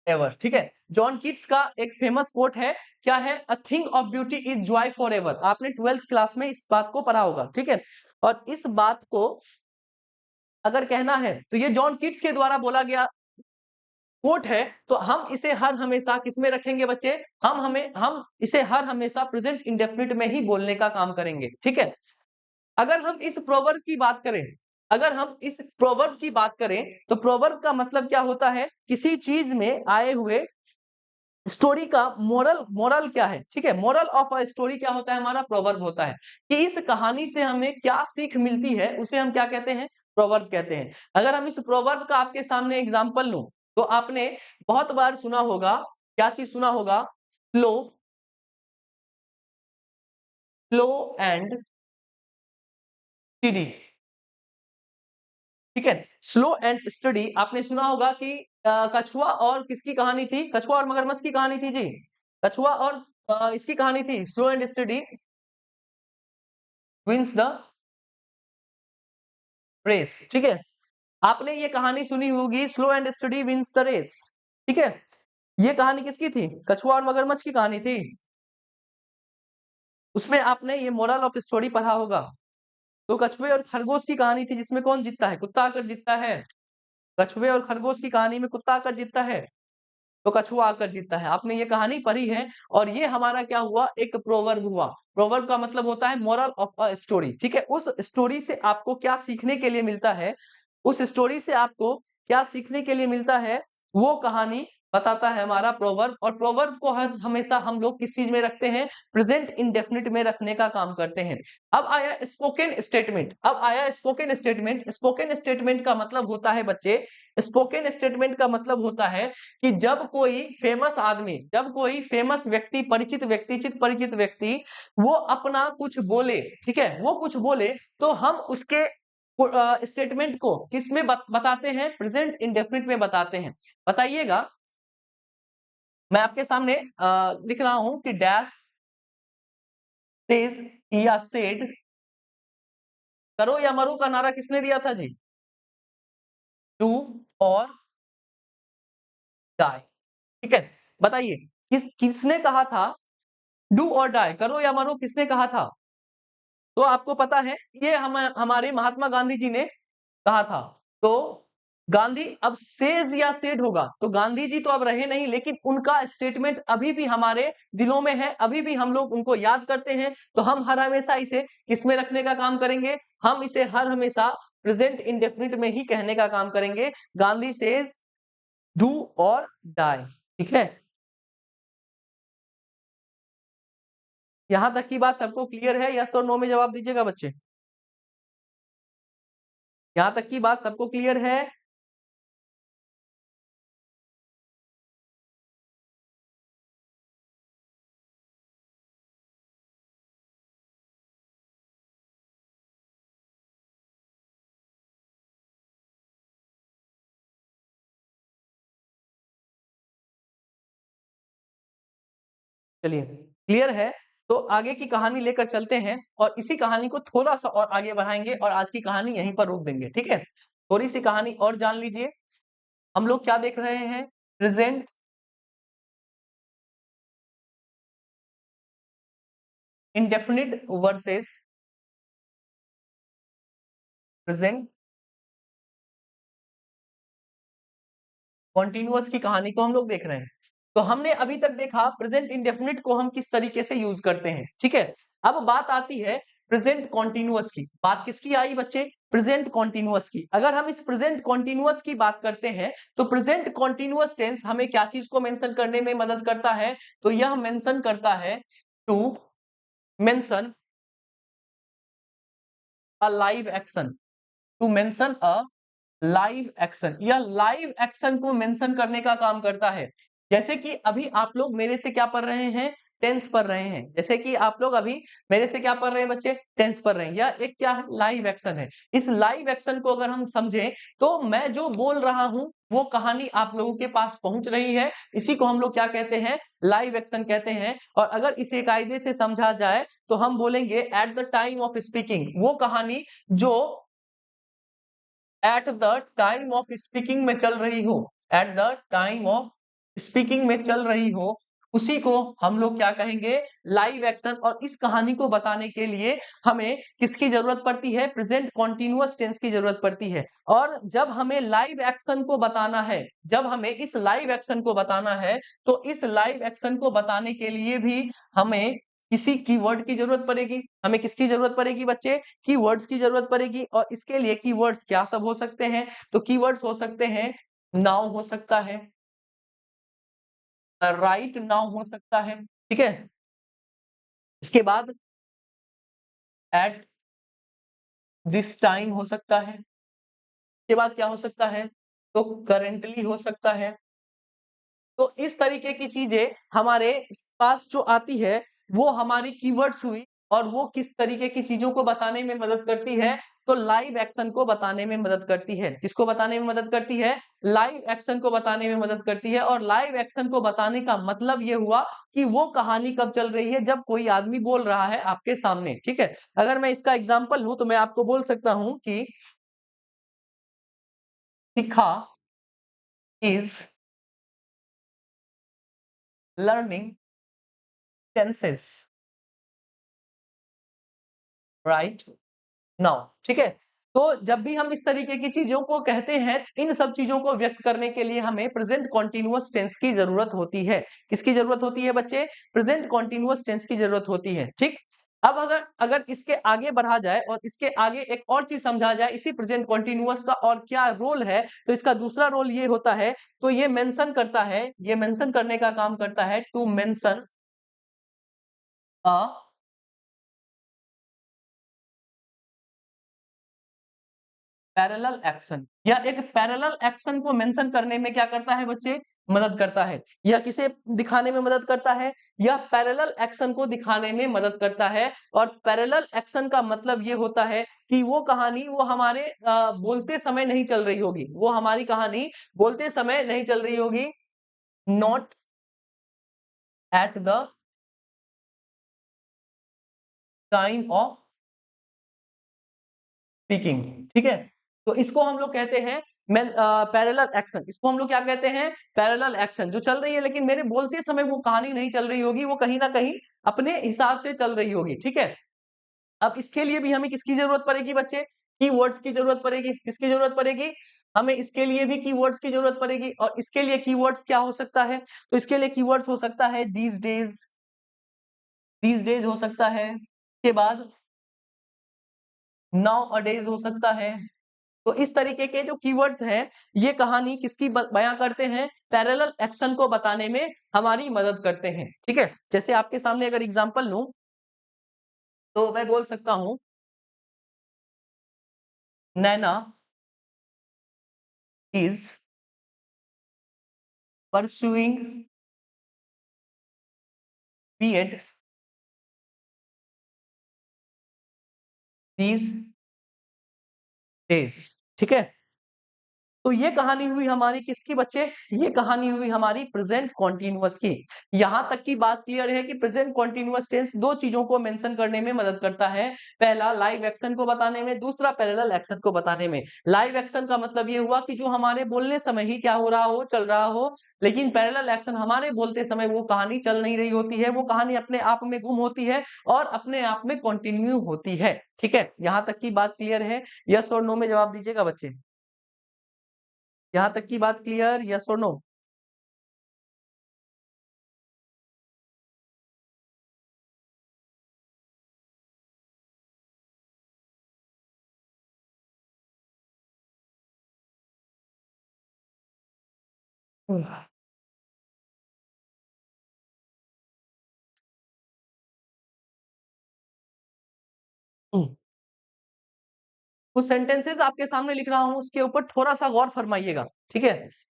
ever. ठीक है, जॉन कीट्स का एक फेमस कोट है। क्या है? A thing of beauty is Joy for ever. आपने ट्वेल्थ क्लास में इस बात को पढ़ा होगा। ठीक है, और इस बात को अगर कहना है तो ये जॉन कीट्स के द्वारा बोला गया कोट है, तो हम इसे हर हमेशा किसमें रखेंगे बच्चे? हम इसे हर हमेशा प्रेजेंट इंडेफिनिट में ही बोलने का काम करेंगे, ठीक है? अगर हम इस प्रोवर्ब की बात करें अगर हम इस प्रोवर्ब की बात करें, तो प्रोवर्ब का मतलब क्या होता है? किसी चीज में आए हुए स्टोरी का मोरल क्या है? ठीक है, मोरल ऑफ अ स्टोरी क्या होता है? हमारा प्रोवर्ब होता है कि इस कहानी से हमें क्या सीख मिलती है, उसे हम क्या कहते हैं? प्रोवर्ब कहते हैं। अगर हम इस प्रोवर्ब का आपके सामने एग्जांपल लूं, तो आपने बहुत बार सुना होगा, क्या चीज सुना होगा? Slow slow and study. ठीक है, स्लो एंड स्टडी आपने सुना होगा कि कछुआ और किसकी कहानी थी? कछुआ और मगरमच्छ की कहानी थी जी। कछुआ और इसकी कहानी थी, slow and study wins the race. ठीक है, आपने ये कहानी सुनी होगी, slow and study wins the race. ठीक है, ये कहानी किसकी थी? कछुआ और मगरमच्छ की कहानी थी। उसमें आपने ये मोरल ऑफ स्टोरी पढ़ा होगा। तो कछुए और खरगोश की कहानी थी, जिसमें कौन जीतता है? कुत्ता आकर जीतता है। कछुए और खरगोश की कहानी में कुत्ता आकर जीतता है, तो कछुआ आकर जीतता है। आपने ये कहानी पढ़ी है, और ये हमारा क्या हुआ? एक प्रोवर्ब हुआ। प्रोवर्ब का मतलब होता है मोरल ऑफ अ स्टोरी। ठीक है, उस स्टोरी से आपको क्या सीखने के लिए मिलता है, उस स्टोरी से आपको क्या सीखने के लिए मिलता है, वो कहानी बताता है हमारा प्रोवर्ब। और प्रोवर्ब को हर हमेशा हम लोग किस चीज में रखते हैं? प्रेजेंट इंडेफिनिट में रखने का काम करते हैं। अब आया स्पोकन स्टेटमेंट। अब आया स्पोकन स्टेटमेंट। स्पोकन स्टेटमेंट का मतलब होता है बच्चे, स्पोकन स्टेटमेंट का मतलब होता है कि जब कोई फेमस आदमी, जब कोई फेमस व्यक्ति, परिचित व्यक्ति वो अपना कुछ बोले, ठीक है, वो कुछ बोले, तो हम उसके स्टेटमेंट को किस में बताते हैं? प्रेजेंट इंडेफिनिट में बताते हैं। बताइएगा, मैं आपके सामने लिख रहा हूं कि डैश सेज या सेड। करो या मरो का नारा किसने दिया था जी? डू और डाई। ठीक है, बताइए किसने कहा था डू और डाई, करो या मरो, किसने कहा था? तो आपको पता है, ये हमारे महात्मा गांधी जी ने कहा था। तो गांधी, अब सेज या सेड होगा, तो गांधी जी तो अब रहे नहीं, लेकिन उनका स्टेटमेंट अभी भी हमारे दिलों में है, अभी भी हम लोग उनको याद करते हैं। तो हम हर हमेशा इसे किसमें रखने का काम करेंगे? हम इसे हर हमेशा प्रेजेंट इंडेफिनिट में ही कहने का काम करेंगे। गांधी सेज डू और डाई। ठीक है, यहां तक की बात सबको क्लियर है? यस और नो में जवाब दीजिएगा बच्चे। यहां तक की बात सबको क्लियर है? चलिए, क्लियर है। तो आगे की कहानी लेकर चलते हैं, और इसी कहानी को थोड़ा सा और आगे बढ़ाएंगे, और आज की कहानी यहीं पर रोक देंगे। ठीक है, थोड़ी सी कहानी और जान लीजिए। हम लोग क्या देख रहे हैं? Present indefinite versus present continuous की कहानी को हम लोग देख रहे हैं। तो हमने अभी तक देखा प्रेजेंट इंडेफिनिट को हम किस तरीके से यूज करते हैं। ठीक है, अब बात आती है प्रेजेंट कॉन्टिन्यूअस की। बात किसकी आई बच्चे? प्रेजेंट कॉन्टिन्यूअस की। अगर हम इस प्रेजेंट कॉन्टिन्यूअस की बात करते हैं, तो प्रेजेंट कॉन्टिन्यूअस टेंस हमें क्या चीज को मेंशन करने में मदद करता है? तो यह मेंशन करता है to mention a live action. To mention a live action, यह लाइव एक्शन को मेंशन करने का काम करता है। जैसे कि अभी आप लोग मेरे से क्या पढ़ रहे हैं? टेंस पढ़ रहे हैं। जैसे कि आप लोग अभी मेरे से क्या पढ़ रहे हैं बच्चे? टेंस पढ़ रहे हैं। यह एक क्या है? लाइव एक्शन है। इस लाइव एक्शन को अगर हम समझें, तो मैं जो बोल रहा हूं वो कहानी आप लोगों के पास पहुंच रही है। इसी को हम लोग क्या कहते हैं? लाइव एक्शन कहते हैं। और अगर इसे कायदे से समझा जाए, तो हम बोलेंगे at the time of speaking, वो कहानी जो at the time of speaking में चल रही हो, at the time of speaking में चल रही हो, उसी को हम लोग क्या कहेंगे, लाइव एक्शन। और इस कहानी को बताने के लिए हमें किसकी जरूरत पड़ती है, प्रेजेंट कॉन्टिन्यूअस टेंस की जरूरत पड़ती है। और जब हमें लाइव एक्शन को बताना है, जब हमें इस लाइव एक्शन को बताना है, तो इस लाइव एक्शन को बताने के लिए भी हमें किसी कीवर्ड की जरूरत पड़ेगी। हमें किसकी जरूरत पड़ेगी बच्चे, कीवर्ड्स की जरूरत पड़ेगी। और इसके लिए कीवर्ड्स क्या सब हो सकते हैं, तो कीवर्ड्स हो सकते हैं, नाउ हो सकता है, राइट नाउ हो सकता है, ठीक है। इसके बाद एट दिस टाइम हो सकता है। इसके बाद क्या हो सकता है, तो करेंटली हो सकता है। तो इस तरीके की चीजें हमारे पास जो आती है, वो हमारी कीवर्ड्स हुई। और वो किस तरीके की चीजों को बताने में मदद करती है, तो लाइव एक्शन को बताने में मदद करती है। किसको बताने में मदद करती है, लाइव एक्शन को बताने में मदद करती है। और लाइव एक्शन को बताने का मतलब ये हुआ कि वो कहानी कब चल रही है, जब कोई आदमी बोल रहा है आपके सामने, ठीक है। अगर मैं इसका एग्जाम्पल लूं तो मैं आपको बोल सकता हूं कि Shikha is learning tenses right now, ठीक है। तो जब भी हम इस तरीके की चीजों को कहते हैं, इन सब चीजों को व्यक्त करने के लिए हमें प्रेजेंट कॉन्टिन्यूअस टेंस की जरूरत होती है। किसकी जरूरत होती है बच्चे, प्रेजेंट कॉन्टिन्यूअस टेंस की जरूरत होती है, ठीक। अब अगर अगर इसके आगे बढ़ा जाए और इसके आगे एक और चीज समझा जाए इसी प्रेजेंट कॉन्टिन्यूअस का और क्या रोल है, तो इसका दूसरा रोल ये होता है, तो ये मेंशन करता है, ये मेंशन करने का काम करता है, to mention a parallel action, या एक पैरेलल एक्शन को मेंशन करने में क्या करता है बच्चे, मदद करता है। या किसे दिखाने में मदद करता है, या पैरेलल एक्शन को दिखाने में मदद करता है। और पैरेलल एक्शन का मतलब ये होता है कि वो कहानी वो हमारे बोलते समय नहीं चल रही होगी, वो हमारी कहानी बोलते समय नहीं चल रही होगी, not at the time of speaking, ठीक है। तो इसको हम लोग कहते हैं पैरेलल एक्शन। इसको हम लोग क्या कहते हैं, पैरेलल एक्शन, जो चल रही है लेकिन मेरे बोलते समय वो कहानी नहीं चल रही होगी, वो कहीं ना कहीं अपने हिसाब से चल रही होगी, ठीक है। अब इसके लिए भी हमें किसकी जरूरत पड़ेगी बच्चे, कीवर्ड्स की जरूरत पड़ेगी। किसकी जरूरत पड़ेगी, हमें इसके लिए भी कीवर्ड्स की जरूरत पड़ेगी। और इसके लिए कीवर्ड्स क्या हो सकता है, तो इसके लिए कीवर्ड्स हो सकता है दीज डेज हो सकता है। के बाद नाउ अ डेज हो सकता है। तो इस तरीके के जो कीवर्ड्स हैं, ये कहानी किसकी बयां करते हैं, पैरेलल एक्शन को बताने में हमारी मदद करते हैं, ठीक है। जैसे आपके सामने अगर एग्जांपल लूं तो मैं बोल सकता हूं, Naina is pursuing BEd these days, ठीक है। तो ये कहानी हुई हमारी किसकी बच्चे, ये कहानी हुई हमारी प्रेजेंट कॉन्टिन्यूअस की। यहां तक की बात क्लियर है कि प्रेजेंट कॉन्टिन्यूअस टेंस दो चीजों को मेंशन करने में मदद करता है, पहला लाइव एक्शन को बताने में, दूसरा पैरेलल एक्शन को बताने में। लाइव एक्शन का मतलब ये हुआ कि जो हमारे बोलने समय ही क्या हो रहा हो, चल रहा हो। लेकिन पैरेलल एक्शन हमारे बोलते समय वो कहानी चल नहीं रही होती है, वो कहानी अपने आप में गुम होती है और अपने आप में कंटिन्यू होती है, ठीक है। यहां तक की बात क्लियर है, यस और नो में जवाब दीजिएगा बच्चे। यहां तक की बात क्लियर, यस और नो। कुछ सेंटेंसेस आपके सामने लिख रहा हूं, उसके ऊपर थोड़ा सा गौर फरमाइएगा, ठीक है।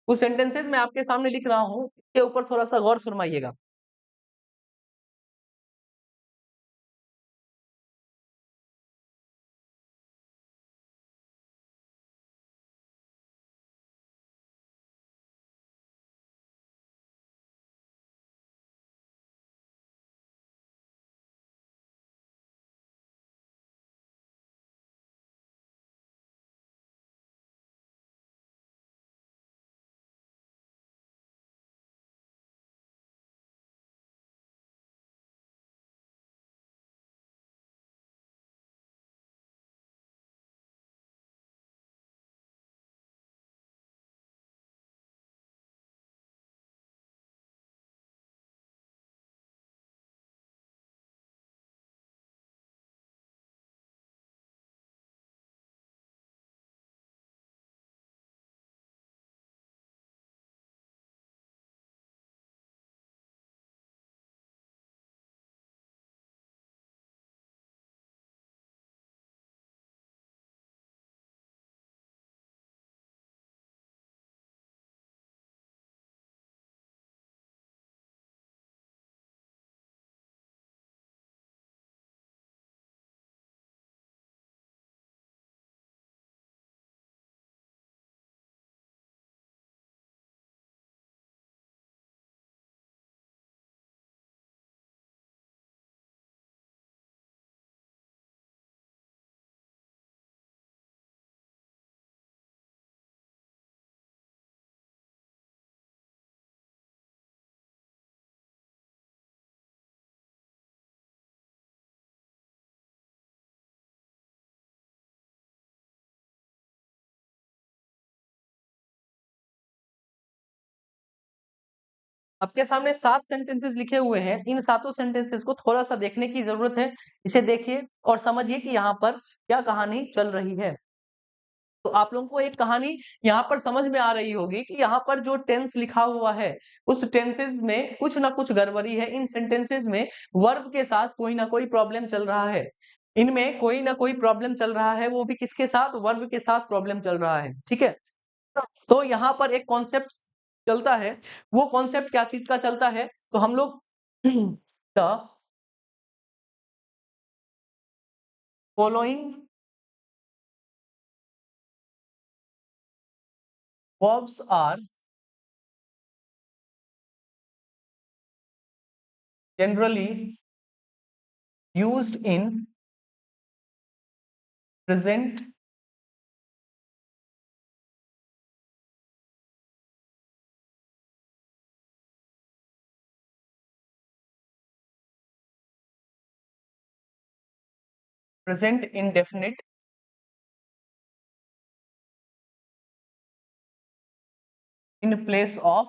कुछ सेंटेंसेस मैं आपके सामने लिख रहा हूं, इसके ऊपर थोड़ा सा गौर फरमाइएगा। आपके सामने 7 सेंटेंसेस लिखे हुए हैं। इन सातों सेंटेंसेस को थोड़ा सा देखने की जरूरत है। इसे देखिए और समझिए कि यहाँ पर क्या कहानी चल रही है। तो आप लोगों को एक कहानी यहाँ पर समझ में आ रही होगी कि यहाँ पर जो टेंस लिखा हुआ है उस टेंसेस में कुछ ना कुछ गड़बड़ी है। इन सेंटेंसेस में वर्ब के साथ कोई ना कोई प्रॉब्लम चल रहा है। इनमें कोई ना कोई प्रॉब्लम चल रहा है, वो भी किसके साथ? वर्ब के साथ प्रॉब्लम चल रहा है। ठीक है, तो यहाँ पर एक कॉन्सेप्ट चलता है। वो कॉन्सेप्ट क्या चीज का चलता है? तो हम लोग the following verbs are generally used in present present indefinite in place of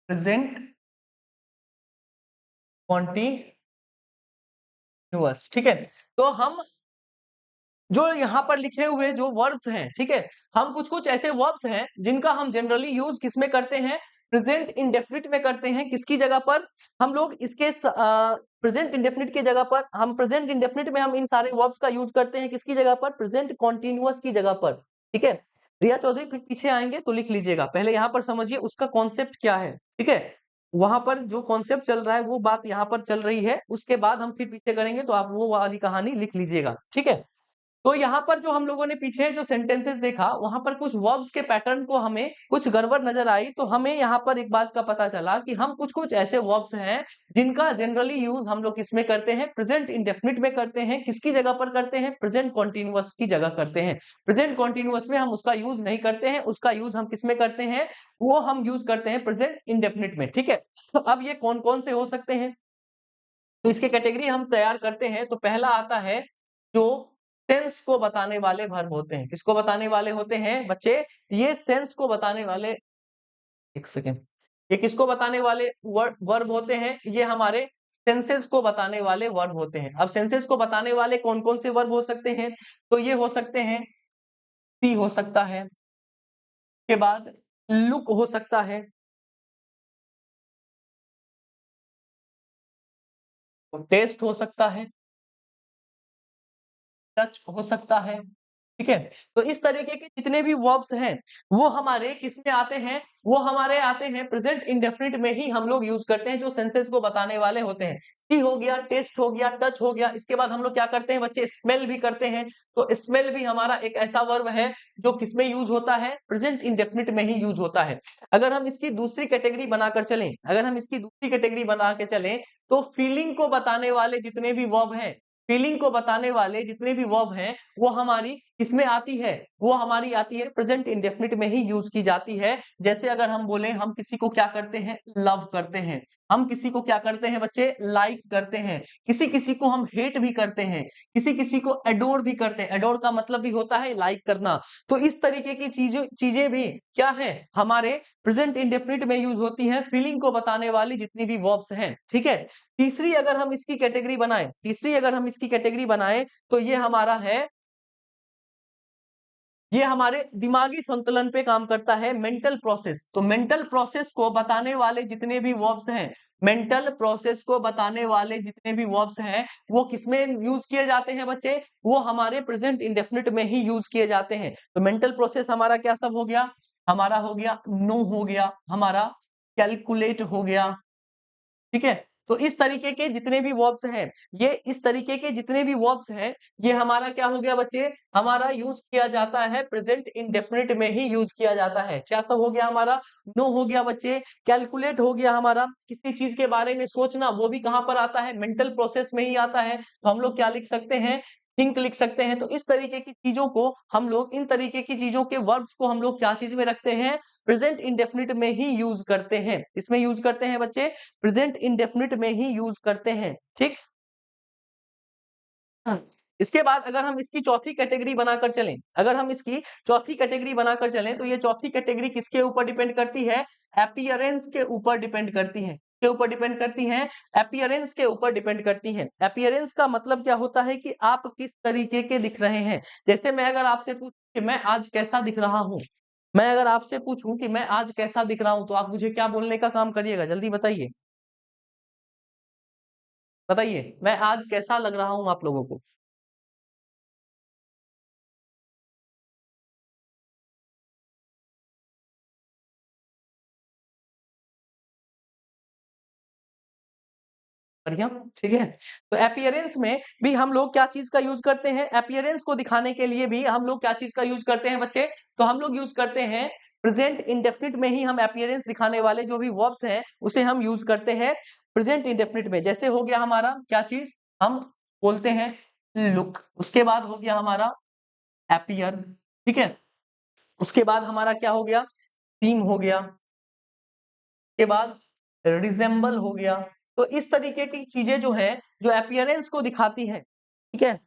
present continuous. ठीक है, तो हम जो यहाँ पर लिखे हुए जो वर्ब्स हैं, ठीक है, हम कुछ कुछ ऐसे वर्ब्स हैं जिनका हम जनरली यूज किसमें करते हैं? प्रेजेंट इंडेफिनिट में करते हैं। किसकी जगह पर? हम लोग इसके प्रेजेंट इंडेफिनिट की जगह पर, हम प्रेजेंट इंडेफिनिट में हम इन सारे वर्ब्स का यूज करते हैं। किसकी जगह पर? प्रेजेंट कॉन्टिन्यूअस की जगह पर। ठीक है, रिया चौधरी फिर पीछे आएंगे तो लिख लीजिएगा, पहले यहाँ पर समझिए उसका कॉन्सेप्ट क्या है। ठीक है, वहां पर जो कॉन्सेप्ट चल रहा है वो बात यहाँ पर चल रही है, उसके बाद हम फिर पीछे करेंगे, तो आप वो वाली कहानी लिख लीजिएगा। ठीक है, तो यहाँ पर जो हम लोगों ने पीछे जो सेंटेंसेस देखा, वहां पर कुछ वर्ब्स के पैटर्न को हमें कुछ गड़बड़ नजर आई। तो हमें यहाँ पर एक बात का पता चला कि हम कुछ कुछ ऐसे वर्ब्स हैं जिनका जनरली यूज हम लोग किसमें करते हैं? प्रेजेंट इंडेफिनिट में करते हैं। किसकी जगह पर करते हैं? प्रेजेंट कॉन्टिन्यूअस की जगह करते हैं। प्रेजेंट कॉन्टिन्यूअस में हम उसका यूज नहीं करते हैं, उसका यूज हम किसमें करते हैं? वो हम यूज करते हैं प्रेजेंट इंडेफिनिट में। ठीक है, तो अब ये कौन कौन से हो सकते हैं, तो इसके कैटेगरी हम तैयार करते हैं। तो पहला आता है जो सेंस को बताने वाले वर्ब होते हैं। किसको बताने वाले होते हैं बच्चे? ये सेंस को बताने वाले, एक सेकेंड, ये किसको बताने वाले वर्ब होते हैं? ये हमारे सेंसेस को बताने वाले वर्ब होते हैं। अब सेंसेस को बताने वाले कौन कौन से वर्ब हो सकते हैं? तो ये हो सकते हैं, सी हो सकता है, के बाद लुक हो सकता है, टेस्ट हो सकता है, टच हो सकता है। ठीक है, तो इस तरीके के जितने भी वर्ब्स हैं वो हमारे किस में आते हैं? वो हमारे आते हैं प्रेजेंट इंडेफिनिट में ही हम लोग यूज करते हैं, जो सेंसेस को बताने वाले होते हैं। सी हो गया, टेस्ट हो गया, टच हो गया। इसके बाद हम लोग क्या करते हैं बच्चे? स्मेल भी करते हैं। तो स्मेल भी हमारा एक ऐसा वर्ब है जो किसमें यूज होता है? प्रेजेंट इंडेफिनिट में ही यूज होता है। अगर हम इसकी दूसरी कैटेगरी बनाकर चलें, अगर हम इसकी दूसरी कैटेगरी बना के चलें, तो फीलिंग को बताने वाले जितने भी वर्ब हैं, फीलिंग को बताने वाले जितने भी वर्ब हैं, वो हमारी किसमें आती है? वो हमारी आती है प्रेजेंट इंडेफिनिट में ही यूज की जाती है। जैसे अगर हम बोले, हम किसी को क्या करते हैं? लव करते हैं। हम किसी को क्या करते हैं बच्चे? लाइक करते हैं। किसी किसी को हम हेट भी करते हैं, किसी किसी को एडोर भी करते हैं। एडोर का मतलब भी होता है लाइक करना। तो इस तरीके की चीजें चीजें भी क्या है? हमारे प्रेजेंट इंडेफिनिट में यूज होती है, फीलिंग को बताने वाली जितनी भी वर्ब्स हैं। ठीक है, तीसरी अगर हम इसकी कैटेगरी बनाएं, तीसरी अगर हम इसकी कैटेगरी बनाएं, तो ये हमारा है, ये हमारे दिमागी संतुलन पे काम करता है, मेंटल प्रोसेस। तो मेंटल प्रोसेस को बताने वाले जितने भी वर्ब्स हैं, मेंटल प्रोसेस को बताने वाले जितने भी वर्ब्स हैं, वो किसमें यूज किए जाते हैं बच्चे? वो हमारे प्रेजेंट इंडेफिनिट में ही यूज किए जाते हैं। तो मेंटल प्रोसेस हमारा क्या सब हो गया? हमारा हो गया नो, हो गया हमारा कैलकुलेट, हो गया। ठीक है, तो इस तरीके के जितने भी वर्ब्स हैं, ये इस तरीके के जितने भी वर्ब्स हैं, ये हमारा क्या हो गया बच्चे? हमारा यूज किया जाता है प्रेजेंट इंडेफिनिट में ही यूज किया जाता है। क्या सब हो गया हमारा? नो हो गया बच्चे, कैलकुलेट हो गया हमारा, किसी चीज के बारे में सोचना, वो भी कहां पर आता है? मेंटल प्रोसेस में ही आता है। तो हम लोग क्या लिख सकते हैं? थिंक लिख सकते हैं। तो इस तरीके की चीजों को हम लोग, इन तरीके की चीजों के वर्ब्स को हम लोग क्या चीज में रखते हैं? प्रेजेंट इंडेफिनिट में ही यूज करते हैं। इसमें यूज करते हैं बच्चे, प्रेजेंट इंडेफिनिट में ही यूज करते हैं। ठीक, इसके बाद अगर हम इसकी चौथी कैटेगरी बनाकर चलें, अगर हम इसकी चौथी कैटेगरी बनाकर चलें, तो ये चौथी कैटेगरी किसके ऊपर डिपेंड करती है? अपीयरेंस के ऊपर डिपेंड करती है। के ऊपर डिपेंड करती हैं? अपीयरेंस के ऊपर डिपेंड करती है। अपीयरेंस का मतलब क्या होता है कि आप किस तरीके के दिख रहे हैं। जैसे मैं अगर आपसे पूछूं कि मैं आज कैसा दिख रहा हूं, मैं अगर आपसे पूछूं कि मैं आज कैसा दिख रहा हूं, तो आप मुझे क्या बोलने का काम करिएगा? जल्दी बताइए, बताइए, मैं आज कैसा लग रहा हूं आप लोगों को? बढ़िया, ठीक है। तो अपीयरेंस में भी हम लोग क्या चीज का यूज करते हैं? अपीयरेंस को दिखाने के लिए भी हम लोग क्या चीज का यूज करते हैं बच्चे? तो हम लोग यूज करते हैं प्रेजेंट इंडेफिनिट में ही हम अपीयरेंस दिखाने वाले जो भी वर्ब्स हैं उसे हम यूज करते हैं प्रेजेंट इंडेफिनिट में। जैसे हो गया हमारा क्या चीज? हम बोलते हैं लुक, उसके बाद हो गया हमारा अपीयर, ठीक है। उसके बाद हमारा क्या हो गया? सीम हो गया, के बाद रिजेंबल हो गया। तो इस तरीके की चीजें जो है जो अपीयरेंस को दिखाती है, ठीक है।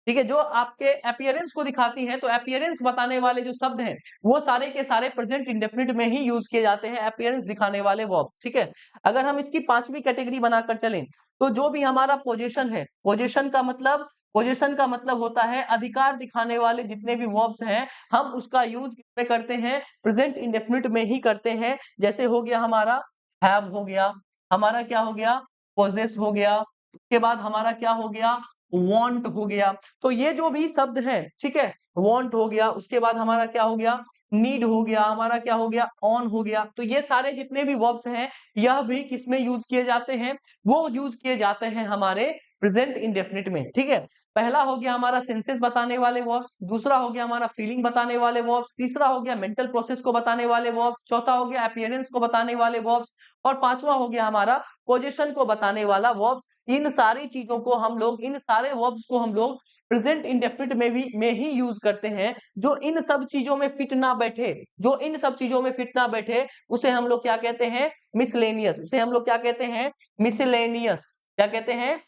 ठीक है, जो आपके अपीयरेंस को दिखाती है, तो अपीयरेंस बताने वाले जो शब्द हैं वो सारे के सारे प्रेजेंट इंडेफिनिट में ही यूज किए जाते हैं, अपीयरेंस दिखाने वाले वर्ब्स, ठीक है। अगर हम इसकी पांचवी कैटेगरी बनाकर चलें, तो जो भी हमारा पोजीशन है, पोजीशन का मतलब होता है अधिकार दिखाने वाले जितने भी वर्ब्स हैं, हम उसका यूज किसमें करते हैं? प्रेजेंट इंडेफिनिट में ही करते हैं। जैसे हो गया हमारा हैव हो गया, हमारा क्या हो गया? पोजेस हो गया, उसके बाद हमारा क्या हो गया? वांट हो गया। तो ये जो भी शब्द है, ठीक है, वांट हो गया, उसके बाद हमारा क्या हो गया? नीड हो गया, हमारा क्या हो गया? ऑन हो गया। तो ये सारे जितने भी वर्ब्स हैं यह भी किसमें यूज किए जाते हैं? वो यूज किए जाते हैं हमारे प्रेजेंट इंडेफिनिट में, ठीक है। पहला हो गया हमारा सेंसेस बताने वाले वर्ब्स, दूसरा हो गया हमारा फीलिंग बताने वाले वर्ब्स, तीसरा हो गया मेंटल प्रोसेस को बताने वाले वर्ब्स, चौथा हो गया अपीयरेंस को बताने वाले वर्ब्स, और पांचवा हो गया हमारा पोजीशन को बताने वाला वर्ब्स। इन सारी चीजों को हम लोग, इन सारे वर्ब्स को हम लोग प्रेजेंट इंडेफिनिट में ही यूज करते हैं। जो इन सब चीजों में फिट ना बैठे, जो इन सब चीजों में फिट ना बैठे, उसे हम लोग क्या कहते हैं? मिसलेनियस। उसे हम लोग क्या कहते हैं? मिसलेनियस। क्या कहते हैं?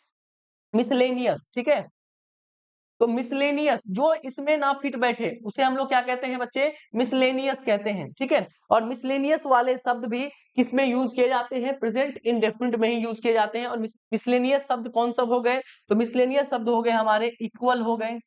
मिसलेनियस, ठीक है। तो मिसलेनियस जो इसमें ना फिट बैठे उसे हम लोग क्या कहते हैं बच्चे? मिसलेनियस कहते हैं, ठीक है। और मिसलेनियस वाले शब्द भी किसमें यूज किए जाते हैं? प्रेजेंट इंडेफिनिट में ही यूज किए जाते हैं। और मिसलेनियस शब्द कौन सब हो गए? तो मिसलेनियस शब्द हो गए हमारे इक्वल हो गए,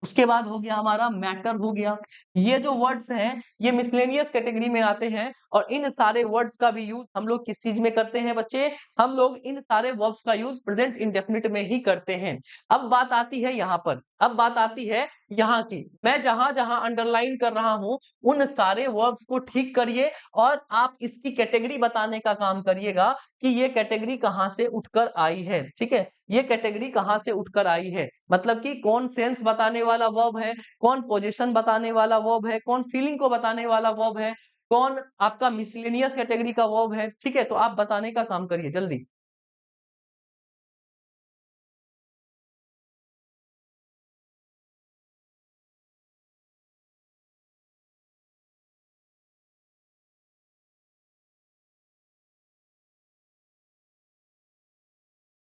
उसके बाद हो गया हमारा मैटर हो गया। ये जो वर्ड्स हैं ये मिसलेनियस कैटेगरी में आते हैं। और इन सारे वर्ड्स का भी यूज हम लोग किस चीज में करते हैं बच्चे? हम लोग इन सारे वर्ब्स का यूज प्रेजेंट इंडेफिनिट में ही करते हैं। अब बात आती है यहाँ पर, अब बात आती है यहाँ की। मैं जहां जहां अंडरलाइन कर रहा हूं उन सारे वर्ब्स को ठीक करिए और आप इसकी कैटेगरी बताने का काम करिएगा कि ये कैटेगरी कहाँ से उठकर आई है, ठीक है। ये कैटेगरी कहाँ से उठकर आई है, मतलब कि कौन सेंस बताने वाला वर्ब है, कौन पोजीशन बताने वाला वर्ब है, कौन फीलिंग को बताने वाला वर्ब है, कौन आपका मिसलेनियस कैटेगरी का वर्ब है, ठीक है। तो आप बताने का काम करिए जल्दी।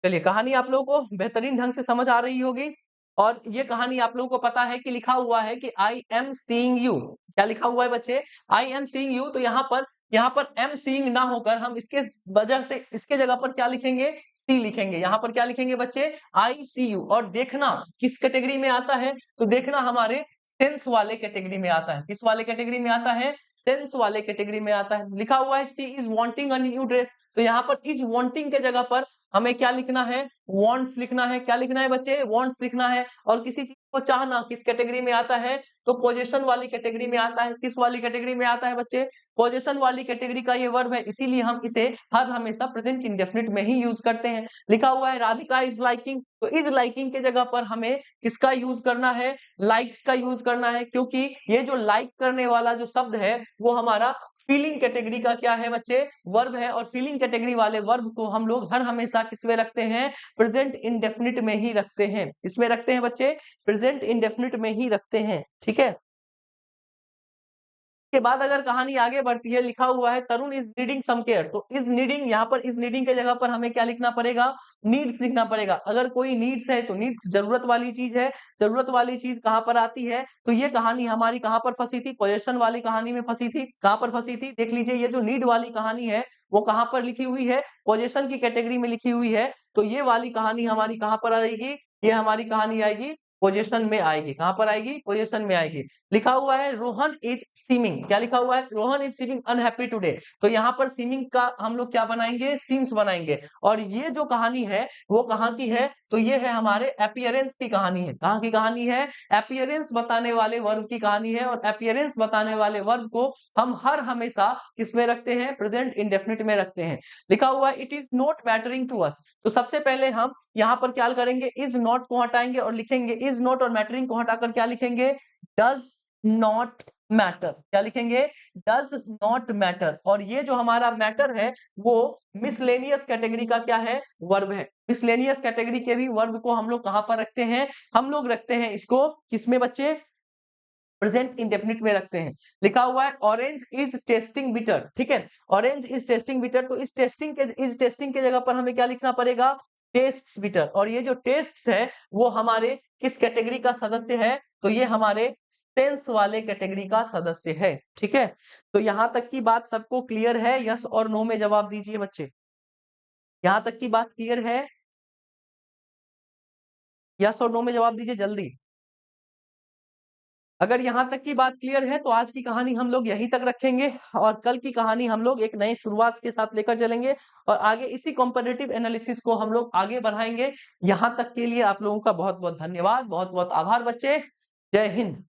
चलिए, कहानी आप लोगों को बेहतरीन ढंग से समझ आ रही होगी। और ये कहानी आप लोगों को पता है कि लिखा हुआ है कि आई एम सीइंग यू। क्या लिखा हुआ है बच्चे? I am seeing you. तो यहाँ पर एम सीइंग ना होकर हम इसके वजह से इसके जगह पर क्या लिखेंगे? सी लिखेंगे। यहाँ पर क्या लिखेंगे बच्चे? आई सी यू। और देखना किस कैटेगरी में आता है? तो देखना हमारे सेंस वाले कैटेगरी में आता है। किस वाले कैटेगरी में आता है? सेंस वाले कैटेगरी में आता है। लिखा हुआ है she is wanting a new dress. तो यहाँ पर इज वांटिंग के जगह पर हमें क्या लिखना है? वांट्स लिखना है। क्या लिखना है बच्चे? वांट्स लिखना है। और किसी चीज को चाहना किस कैटेगरी में आता है? तो पोजीशन वाली कैटेगरी में आता है। किस वाली कैटेगरी में आता है बच्चे? पोजीशन वाली कैटेगरी का ये वर्ब है, इसीलिए हम इसे हर हमेशा प्रेजेंट इंडेफिनिट में ही यूज करते हैं। लिखा हुआ है राधिका इज लाइकिंग। तो इज लाइकिंग के जगह पर हमें किसका यूज करना है? लाइक्स का यूज करना है, क्योंकि ये जो लाइक करने वाला जो शब्द है वो हमारा फीलिंग कैटेगरी का क्या है बच्चे? वर्ब है। और फीलिंग कैटेगरी वाले वर्ब को हम लोग हर हमेशा किसमें रखते हैं? प्रेजेंट इंडेफिनिट में ही रखते हैं। इसमें रखते हैं बच्चे? प्रेजेंट इंडेफिनिट में ही रखते हैं, ठीक है। के बाद अगर कहानी आगे बढ़ती है, लिखा हुआ है तरुण इज नीडिंग सम केयर, तो इज नीडिंग, यहाँ पर इज नीडिंग के जगह पर हमें क्या लिखना पड़ेगा, नीड्स लिखना पड़ेगा। अगर कोई नीड्स है तो नीड्स जरूरत वाली चीज है, जरूरत वाली चीज कहाँ पर आती है, तो ये कहानी हमारी कहाँ पर फंसी थी, पोजेशन वाली कहानी में फंसी थी। कहाँ पर फंसी थी, देख लीजिए, ये जो नीड वाली कहानी है वो कहाँ पर लिखी हुई है, पोजेशन की कैटेगरी में लिखी हुई है। तो ये वाली कहानी हमारी कहाँ पर आएगी, ये हमारी कहानी आएगी पोजीशन में आएगी। कहां पर आएगी, पोजीशन में आएगी। लिखा हुआ है रोहन इज सीमिंग, क्या लिखा हुआ है, Rohan is seeming unhappy today, तो यहाँ पर सीमिंग का हम लोग क्या बनाएंगे, सीम्स बनाएंगे। और ये जो कहानी है वो कहाँ की है, तो ये है हमारे अपीयरेंस की कहानी है। कहाँ की कहानी है, अपीयरेंस बताने वाले वर्ब की कहानी है। और अपीयरेंस बताने वाले वर्ब को हम हर हमेशा किसमें रखते हैं, प्रेजेंट इंडेफिनिट में रखते हैं। लिखा हुआ है it is not mattering to us, तो सबसे पहले हम यहाँ पर क्या करेंगे, इज नॉट को हटाएंगे और लिखेंगे इज नॉट, और मैटरिंग को हटाकर क्या लिखेंगे, डज नॉट मैटर, क्या लिखेंगे, डज नॉट मैटर। और ये जो हमारा मैटर है वो मिसलेनियस कैटेगरी का क्या है, वर्ब है। मिसलेनियस कैटेगरी के भी वर्ब को हम लोग कहां पर रखते हैं, हम लोग रखते हैं इसको किसमें बच्चे, प्रेजेंट इंडेफिनिट में रखते हैं। लिखा हुआ है ऑरेंज इज टेस्टिंग बिटर, ठीक है, ऑरेंज इज टेस्टिंग बिटर, तो इस टेस्टिंग के जगह पर हमें क्या लिखना पड़ेगा, टेस्ट बिटर। और ये जो टेस्ट है वो हमारे किस कैटेगरी का सदस्य है, तो ये हमारे सेंस वाले कैटेगरी का सदस्य है। ठीक है, तो यहां तक की बात सबको क्लियर है, यस और नो में जवाब दीजिए बच्चे। यहां तक की बात क्लियर है, यस और नो में जवाब दीजिए जल्दी। अगर यहाँ तक की बात क्लियर है तो आज की कहानी हम लोग यहीं तक रखेंगे, और कल की कहानी हम लोग एक नई शुरुआत के साथ लेकर चलेंगे, और आगे इसी कॉम्पिटिटिव एनालिसिस को हम लोग आगे बढ़ाएंगे। यहाँ तक के लिए आप लोगों का बहुत बहुत धन्यवाद, बहुत बहुत आभार बच्चे। जय हिंद।